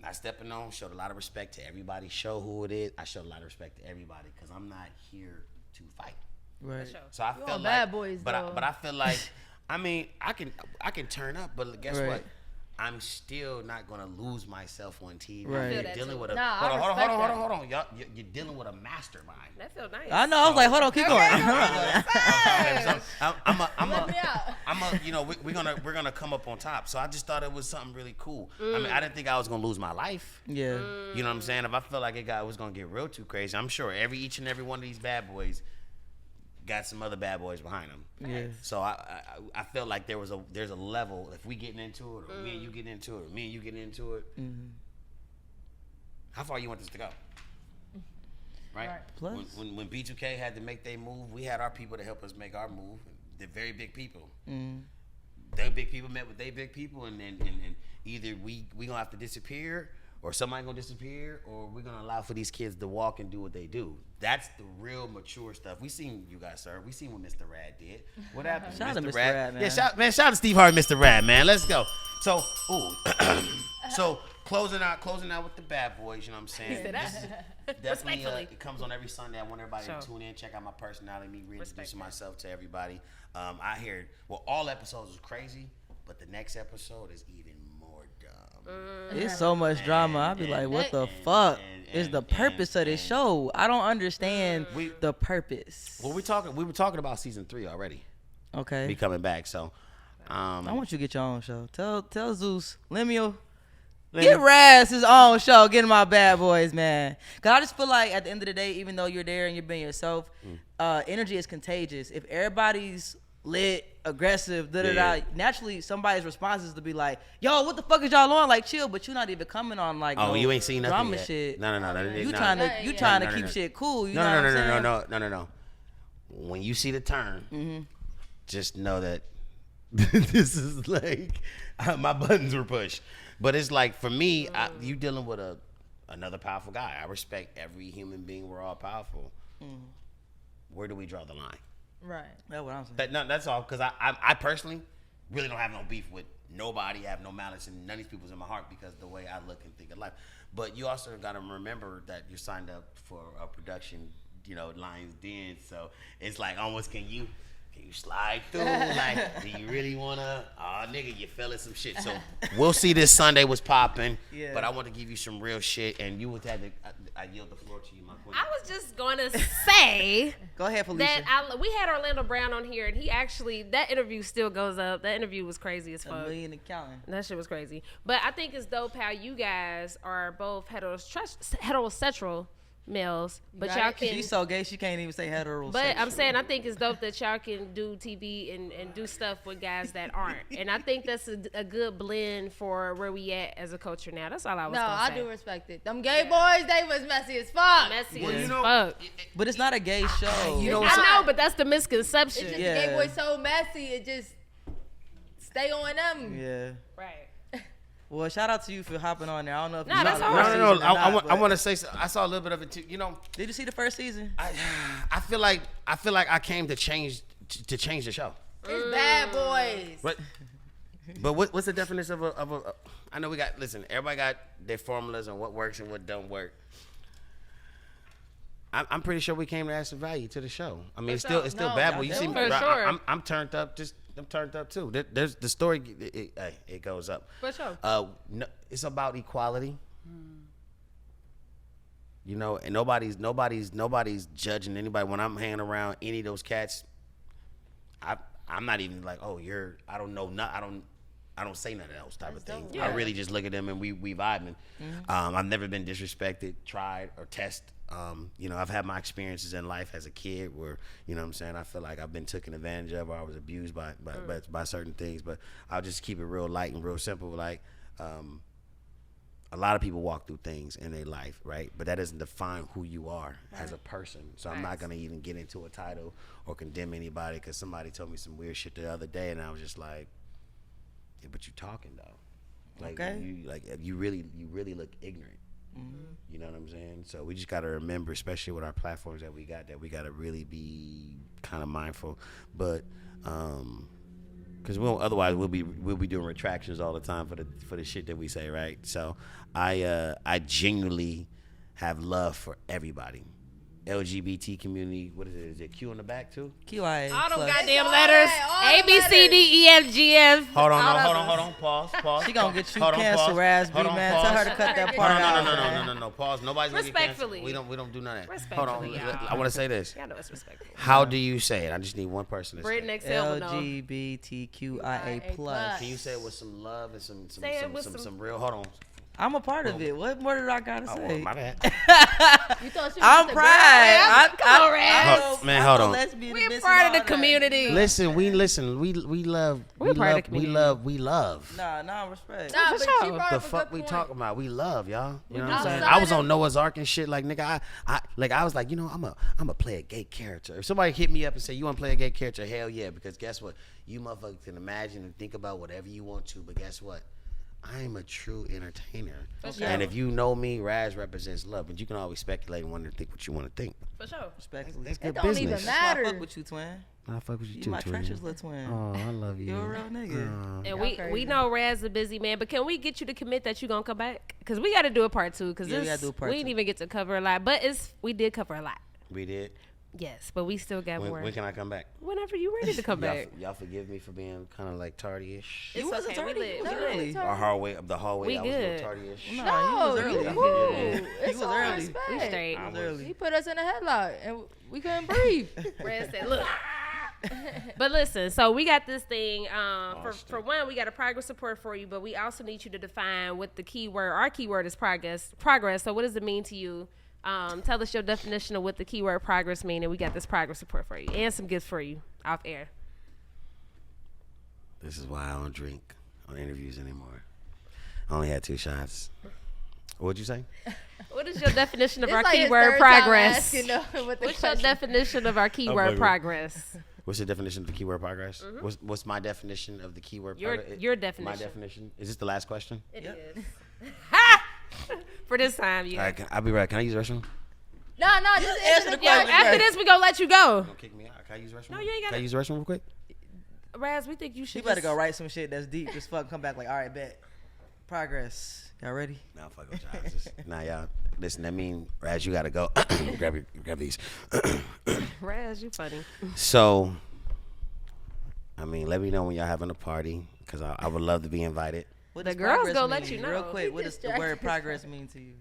Not stepping on, showed a lot of respect to everybody, show who it is. I showed a lot of respect to everybody because I'm not here to fight. Right. So I You feel all like, bad boys, but though. I feel like, I mean, I can turn up, but guess Right. what? I'm still not gonna lose myself on TV. Right. I feel You're that dealing too. with a Nah, I hold respect that. on. You're dealing with a mastermind. That feel nice. I know. I was like, hold on, keep going. I'm thought, you know, we're gonna come up on top. So I just thought it was something really cool. I mean, I didn't think I was gonna lose my life. Yeah. You know what I'm saying? If I felt like it was gonna get real too crazy, I'm sure each and every one of these bad boys got some other bad boys behind them. Yeah. So I felt like there's a level. If we getting into it, or me and you getting into it, or me and you getting into it, how far you want this to go? Right. Plus, when B2K had to make their move, we had our people to help us make our move. They're very big people. Their big people met with their big people, and either we gonna have to disappear, or somebody gonna disappear, or we're gonna allow for these kids to walk and do what they do. That's the real mature stuff. We seen you guys, sir. We seen what Mr. Rad did. What happened? Shout out to Mr. Rad, man. Yeah, shout out to Steve Harvey, Mr. Rad, man. Let's go. So, so closing out with the bad boys. You know what I'm saying? This is definitely it comes on every Sunday. I want everybody to tune in, check out my personality, me reintroducing myself to everybody. I heard all episodes was crazy, but the next episode is even more dumb. it's so much drama. I'd be like, what the fuck is the purpose of this show? I don't understand the purpose. Well, we were talking about season 3 already. Okay. Be coming back. So, I want you to get your own show. Tell Zeus, Lemuel, get Raz his own show. Get my bad boys, man. Cause I just feel like at the end of the day, even though you're there and you're being yourself, energy is contagious. If everybody's lit, aggressive, naturally somebody's response is to be like, yo, what the fuck is y'all on? Like, chill, but you're not even coming on like you ain't seen nothing drama yet. shit. No. You trying to keep shit cool. You know what I'm saying? No. When you see the turn, just know that this is like my buttons were pushed. But it's like, for me, you dealing with another powerful guy. I respect every human being. We're all powerful. Where do we draw the line? Right. That's what I'm saying. That's all. Because I personally really don't have no beef with nobody. I have no malice, and none of these people's in my heart because the way I look and think of life. But you also got to remember that you're signed up for a production, Lions Den. So it's like, almost, can you slide through? Like, do you really wanna? Oh, nigga, you fell in some shit. So we'll see. This Sunday was popping, but I want to give you some real shit, and you would have to. I yield the floor to you, my queen. I was just gonna say. Go ahead, Felicia. That we had Orlando Brown on here, and he actually, that interview still goes up. That interview was crazy as fuck. $1 million and counting. That shit was crazy. But I think it's dope how you guys are both heterosexual males, but y'all can. She's so gay she can't even say heterosexual. But I'm saying, I think it's dope that y'all can do TV and do stuff with guys that aren't, and I think that's a good blend for where we at as a culture now. That's all I was gonna say. I do respect it. Them gay boys, they was messy as fuck. Messy as fuck. But it's not a gay show. I know, but that's the misconception. It's just gay boys so messy, it just stay on them. Yeah. Right. Well, shout out to you for hopping on there. I don't know if you that's saw hard. the first season or not, I want to say, I saw a little bit of it too. Did you see the first season? I feel like I came to change the show. It's bad boys. But what's the definition of a? I know everybody got their formulas on what works and what don't work. I'm pretty sure we came to add some value to the show. I mean, it's still bad boy. You see me? Sure. I'm turned up. I'm turned up too. There's the story. It goes up. For sure. No, it's about equality. And nobody's judging anybody. When I'm hanging around any of those cats, I'm not even like, oh, I don't know. I don't say none of those type of things. Yeah. I really just look at them and we vibing. I've never been disrespected, tried, or tested. I've had my experiences in life as a kid where, what I'm saying, I feel like I've been taken advantage of or I was abused by certain things. But I'll just keep it real light and real simple. Like, a lot of people walk through things in their life, right? But that doesn't define who you are as a person. So I'm not going to even get into a title or condemn anybody because somebody told me some weird shit the other day and I was just like, yeah, but you talking though. Like, you really look ignorant. You know what I'm saying? So we just got to remember, especially with our platforms that we got to really be kind of mindful. But because otherwise we'll be doing retractions all the time for the shit that we say, right? So I genuinely have love for everybody. LGBT community. What is it? Is it Q on the back too? QIA. All them plus. goddamn all letters. that, all A, B, C, D, E, F, G, F. Hold on, all no, hold on, others. hold on. Pause. She gonna get you Hold on, canceled, pause. Raz B, Hold on, man. pause. Tell her to cut that part out. No. Pause. Nobody's gonna get canceled. Respectfully. We don't do none of that. Respectfully, Hold on. y'all. I want to say this. Y'all know it's respectful. How do you say it? I just need one person to say Britt it. and XL will know. LGBTQIA plus. Can you say it with some love and some Say it with some- real? Hold on. I'm a part of it. What more did I gotta Oh, say? my bad. You thought she was I'm just a proud. Come on, Raz. Man, hold on. We're part of the community. Listen. We love. We're part of the community. We love. Nah, respect. Nah, For but she sure. brought The up a fuck good we point. talking about? We love y'all. You know what I'm Outside saying? I was of- on Noah's Ark and shit. Like nigga, I was like, you know, I'm a play a gay character. If somebody hit me up and say you want to play a gay character, hell yeah. Because guess what? You motherfuckers can imagine and think about whatever you want to. But guess what? I'm a true entertainer. sure. And if you know me, Raz represents love. But you can always speculate and want to think what you want to think. For sure. Respectfully. That's It good don't even business. matter. I fuck with you, twin. I fuck with you You too, my twin. trenches, little twin. Oh, I love you. You a real nigga. Oh. And Y'all crazy. we know Raz a busy man, but can we get you to commit that you gonna come back? Because we got to do a part 2. Because Yeah, we gotta do a part we didn't two. even get to cover a lot, but we did cover a lot. We did. Yes, but we still got more. When can I come back? Whenever you ready to come back. Y'all forgive me for being kind of like tardy-ish. It's wasn't okay. We tardy. lit. You We was lit. early. Our hallway, the hallway, We I was a good. little tardy-ish. No, No, you was you early. cool. You It's was all early. We respect. straight. I was was- early. He put us in a headlock and we couldn't breathe. Raz said, look. But listen, so we got this thing. For one, we got a progress report for you, but we also need you to define what the keyword. Our keyword is progress. Progress. So what does it mean to you? Tell us your definition of what the keyword progress mean, and we got this progress report for you and some gifts for you off air. This is why I don't drink on interviews anymore. I only had 2 shots. What'd you say? What is your definition of It's our like his keyword third time progress? asking, what the What's your question- definition of our keyword fucking- progress? What's the definition of the keyword progress? What's my definition of the keyword Your- progress? your My definition. definition? Is this the last question? It Yep. is. For this time, yeah. All right, I'll be right. Can I use the restroom? No, just answer the Yo, question. after this, we gonna let you go. Don't kick me out. Can I use the restroom? No, you ain't Can I gotta- use the restroom real quick? Raz, we think you should. You better just- go write some shit that's deep. Just fuck, come back like, all right, bet. Progress. Y'all ready? Nah, fuck with y'all. Nah, y'all. Listen, that mean, Raz, you gotta go. grab these. Raz, you funny. So, I mean, let me know when y'all having a party, cause I would love to be invited. What The does girls progress gonna let mean? you know. Real quick, He what does the distracted word us. progress mean to you?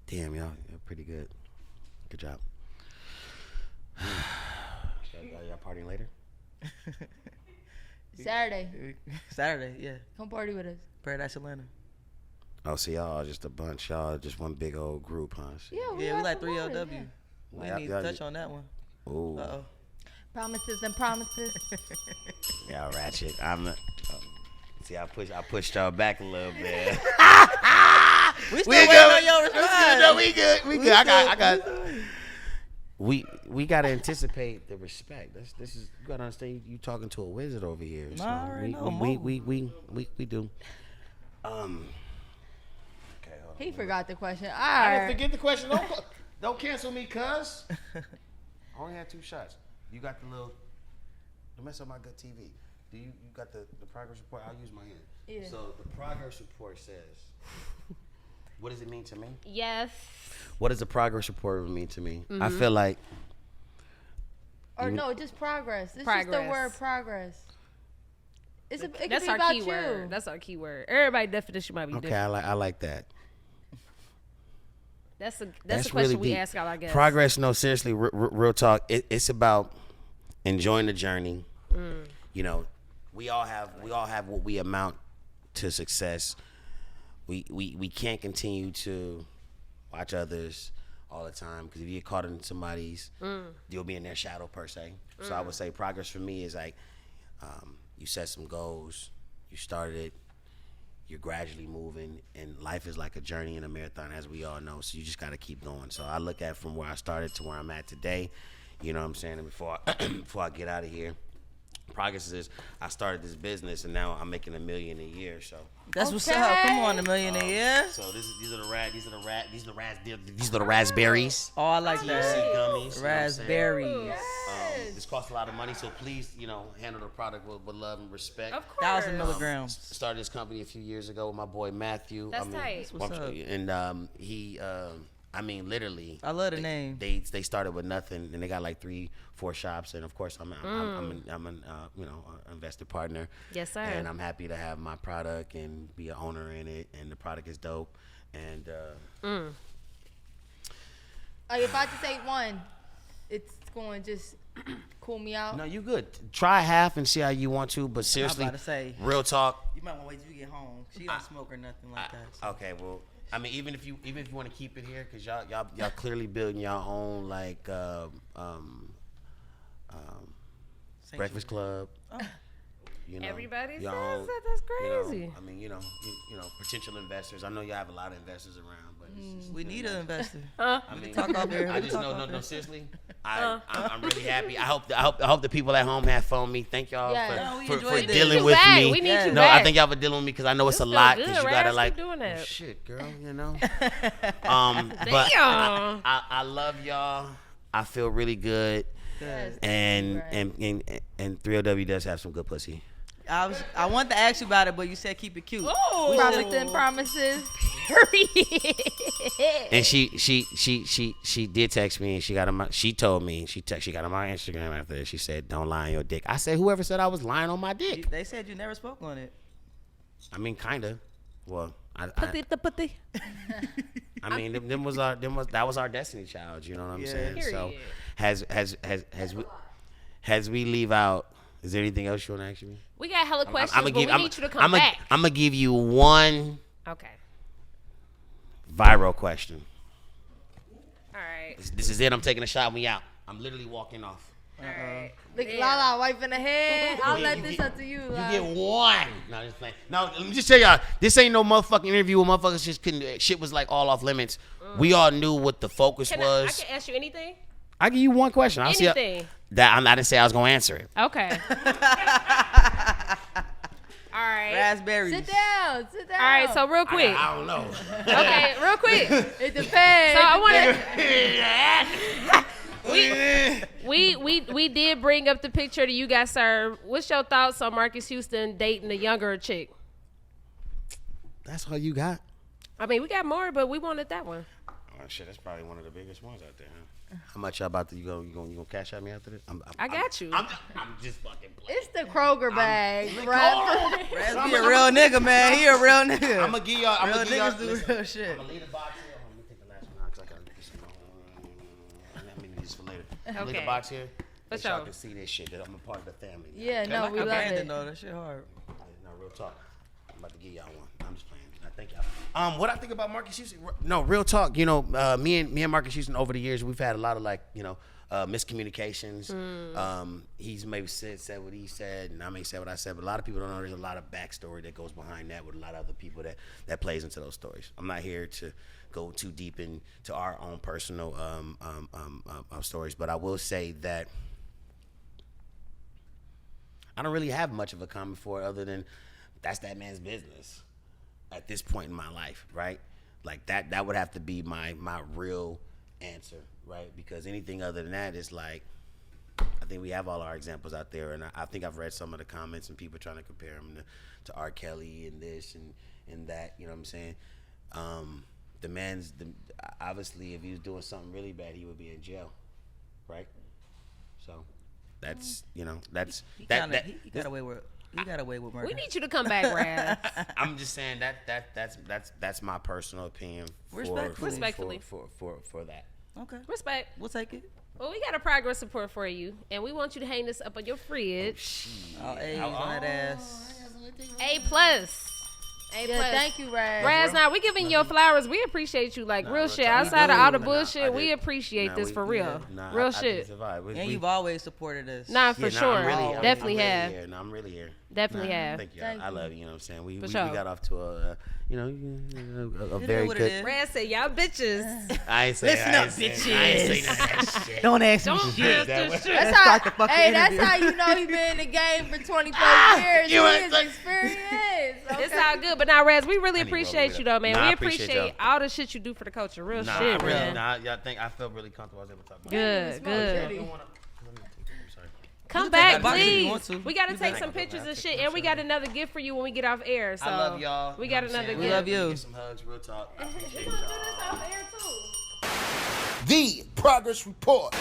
Damn, y'all pretty good. Good job. Y'all partying later? Saturday, Saturday, yeah. come party with us. Paradise Atlanta. Oh, so y'all just a bunch. Y'all just one big old group, huh? Yeah, Yeah, we had like some 3LW. fun. We didn't need to touch on that one. Ooh, Uh-oh. Promises and promises. y'all ratchet. See, I pushed y'all back a little bit. We still waiting on your response. No, we good. We good. I got. We gotta anticipate the respect. This is you gotta understand. You talking to a wizard over here. So Nah, I already know, we do. Okay, hold on. He forgot the question. All I didn't right. forget the question. Don't cancel me, cuz. I only had 2 shots. You got the little. Don't mess up my good TV. Do you got the progress report? I'll use my hand. Yeah. So the progress report says. What does it mean to me? Yes. What does the progress report mean to me? Mm-hmm. I feel like. Or no, just progress. It's just the Progress. word progress. It could That's be our about keyword. you. That's our keyword. Everybody's definition might be Okay, different. I like that. That's the That's question really we deep. ask all our guests. Progress, no, seriously, real talk. It's about enjoying the journey. You know, we all have what we amount to success. We can't continue to watch others all the time because if you get caught in somebody's, you'll be in their shadow per se. So I would say progress for me is like you set some goals, you started it, you're gradually moving, and life is like a journey in a marathon, as we all know. So you just got to keep going. So I look at from where I started to where I'm at today. You know what I'm saying? And before I get out of here, progress is I started this business and now I'm making $1 million a year. So That's what's up. Come on, $1 million a year. so these are the RazBerries. Oh, I like THC that. gummies. You know what I'm saying? RazBerries. This costs a lot of money, so please, handle the product with love and respect. Of course. 1,000 milligrams. Started this company a few years ago with my boy Matthew. That's tight. What's up? And he I mean, literally. I love the name. They started with nothing, and they got like 3-4 shops, and of course I'm an invested partner. Yes, sir. And I'm happy to have my product and be an owner in it, and the product is dope. And if I had to say one, it's going to just cool me out. no, you good. Try half and see how you want to, but seriously, about to say. real talk. You might want to wait till you get home. She don't smoke or nothing like that. So. Okay, well, I mean, even if you want to keep it here, cause y'all clearly building your own like Breakfast Club. Oh. You know, Everybody your says own, that. That's you know, crazy. I mean, you know, potential investors. I know you have a lot of investors around, but it's just We need an investor. I mean, Talk off air. I just Talk no, off air. seriously. I'm really happy. I hope the people at home have phoned me. Thank y'all Yeah. No, we for enjoyed this. dealing you with back. me. We need you No, back. I think y'all for dealing with me because I know it's a feel lot. good, Because you Raz. gotta Keep like, doing that. shit, girl, you know. But Damn. I love y'all. I feel really good, Yes. and 3LW does have some good pussy. I wanted to ask you about it, but you said keep it cute. Oh. Promise and promises. And she did text me, and she got on my. She told me she got on my Instagram after this. She said, "Don't lie on your dick." I said, "Whoever said I was lying on my dick?" They said you never spoke on it. I mean, kinda. Well, I mean, that was our destiny child. You know what I'm Yeah. saying? So, Period. has we leave out? Is there anything else you want to ask me? We got hella questions, but we need you to come I'm back. gonna give you one Okay. viral question. All right. This is it. I'm taking a shot. We out. I'm literally walking off. All right. Look, Damn. Lala wiping the head. I'll let You this get- up to you. You Lala. get one. No, just playing. No, let me just tell y'all. This ain't no motherfucking interview where motherfuckers just couldn't. Shit was like all off limits. We all knew what the focus I was. can ask you anything? I give you one question. I'll see. Anything. That I didn't say I was gonna answer it. Okay. All right. RazBerries. Sit down. Sit down. All right, so real quick. I don't know. Okay, real quick. It depends. So I want to. We did bring up the picture that you got served. What's your thoughts on Marques Houston dating a younger chick? That's all you got. I mean, we got more, but we wanted that one. Oh shit, that's probably one of the biggest ones out there. Huh? How much y'all about to you gonna cash out me after this? I got you. I'm just fucking playing. It's the Kroger bag, right? Raz be a real nigga, man. He a real nigga. I'm gonna give y'all. I'm real gonna give y'all. niggas do Listen, real shit. I'm gonna leave the box here. Let me take the last one out because I gotta get some more. I'm gonna use for later. I'm leave Okay. the box here. For So y'all sure. can see this shit. That I'm a part of the family. now. Yeah, no, we love Brandon, it. though, that shit hard. No, real talk. I'm about to give y'all one. I'm just playing. I thank y'all. What I think about Marques Houston? No, real talk. You know, me and Marques Houston over the years, we've had a lot of miscommunications. He's maybe said what he said, and I may say what I said, but a lot of people don't know there's a lot of backstory that goes behind that with a lot of other people that plays into those stories. I'm not here to go too deep into our own personal stories, but I will say that I don't really have much of a comment for it other than that's that man's business at this point in my life, right? Like that would have to be my real answer, right? Because anything other than that is like, I think we have all our examples out there, and I think I've read some of the comments and people trying to compare him to R. Kelly and this and that, you know what I'm saying? Obviously, if he was doing something really bad, he would be in jail, right? So that's, He got away with murder. We need you to come back, Raz. I'm just saying that's my personal opinion for Respectfully. for that. Okay, Respect. we'll take it. Well, we got a progress report for you, and we want you to hang this up on your fridge. All A's on that ass. A plus. A Yeah, plus. thank you, Raz. Raz, now we giving you your flowers. We appreciate you, like real real shit. talk. Outside of We all the do. bullshit, Nah, we I appreciate this Nah, for we- real. yeah, Real I think shit. it's a vibe. And you've always supported us. Nah, for sure. I'm Definitely really have. Here. No, I'm really here. Definitely have. Thank you. Thank I you. love you. You know what I'm saying? We sure. got off to a It very is what it good. is. Raz said, y'all bitches. I ain't say Listen I up, ain't say- bitches. I ain't say none of that shit. Don't ask me Don't shit. ask this shit. That's Start the how, fucking hey, that's interview. how you know he been in the game for 24 years. you He ain't is say- experienced. It's all good. But now, Raz, we really I need to roll appreciate with you, it. though, man. Nah, we I appreciate appreciate y'all. all the shit you do for the culture. Real Nah, shit, I really, man. I felt really comfortable. I was able to talk about it. Good, good. I'm sorry. Come You back, can take that box if you want please. to. We got to You take got some it. pictures I'll and take shit, them, and we sure. got another gift for you when we get off air. So I love y'all. We You know got what I'm another saying? gift. love you. Get some hugs, real talk. I appreciate y'all. Off air too. The Progress Report.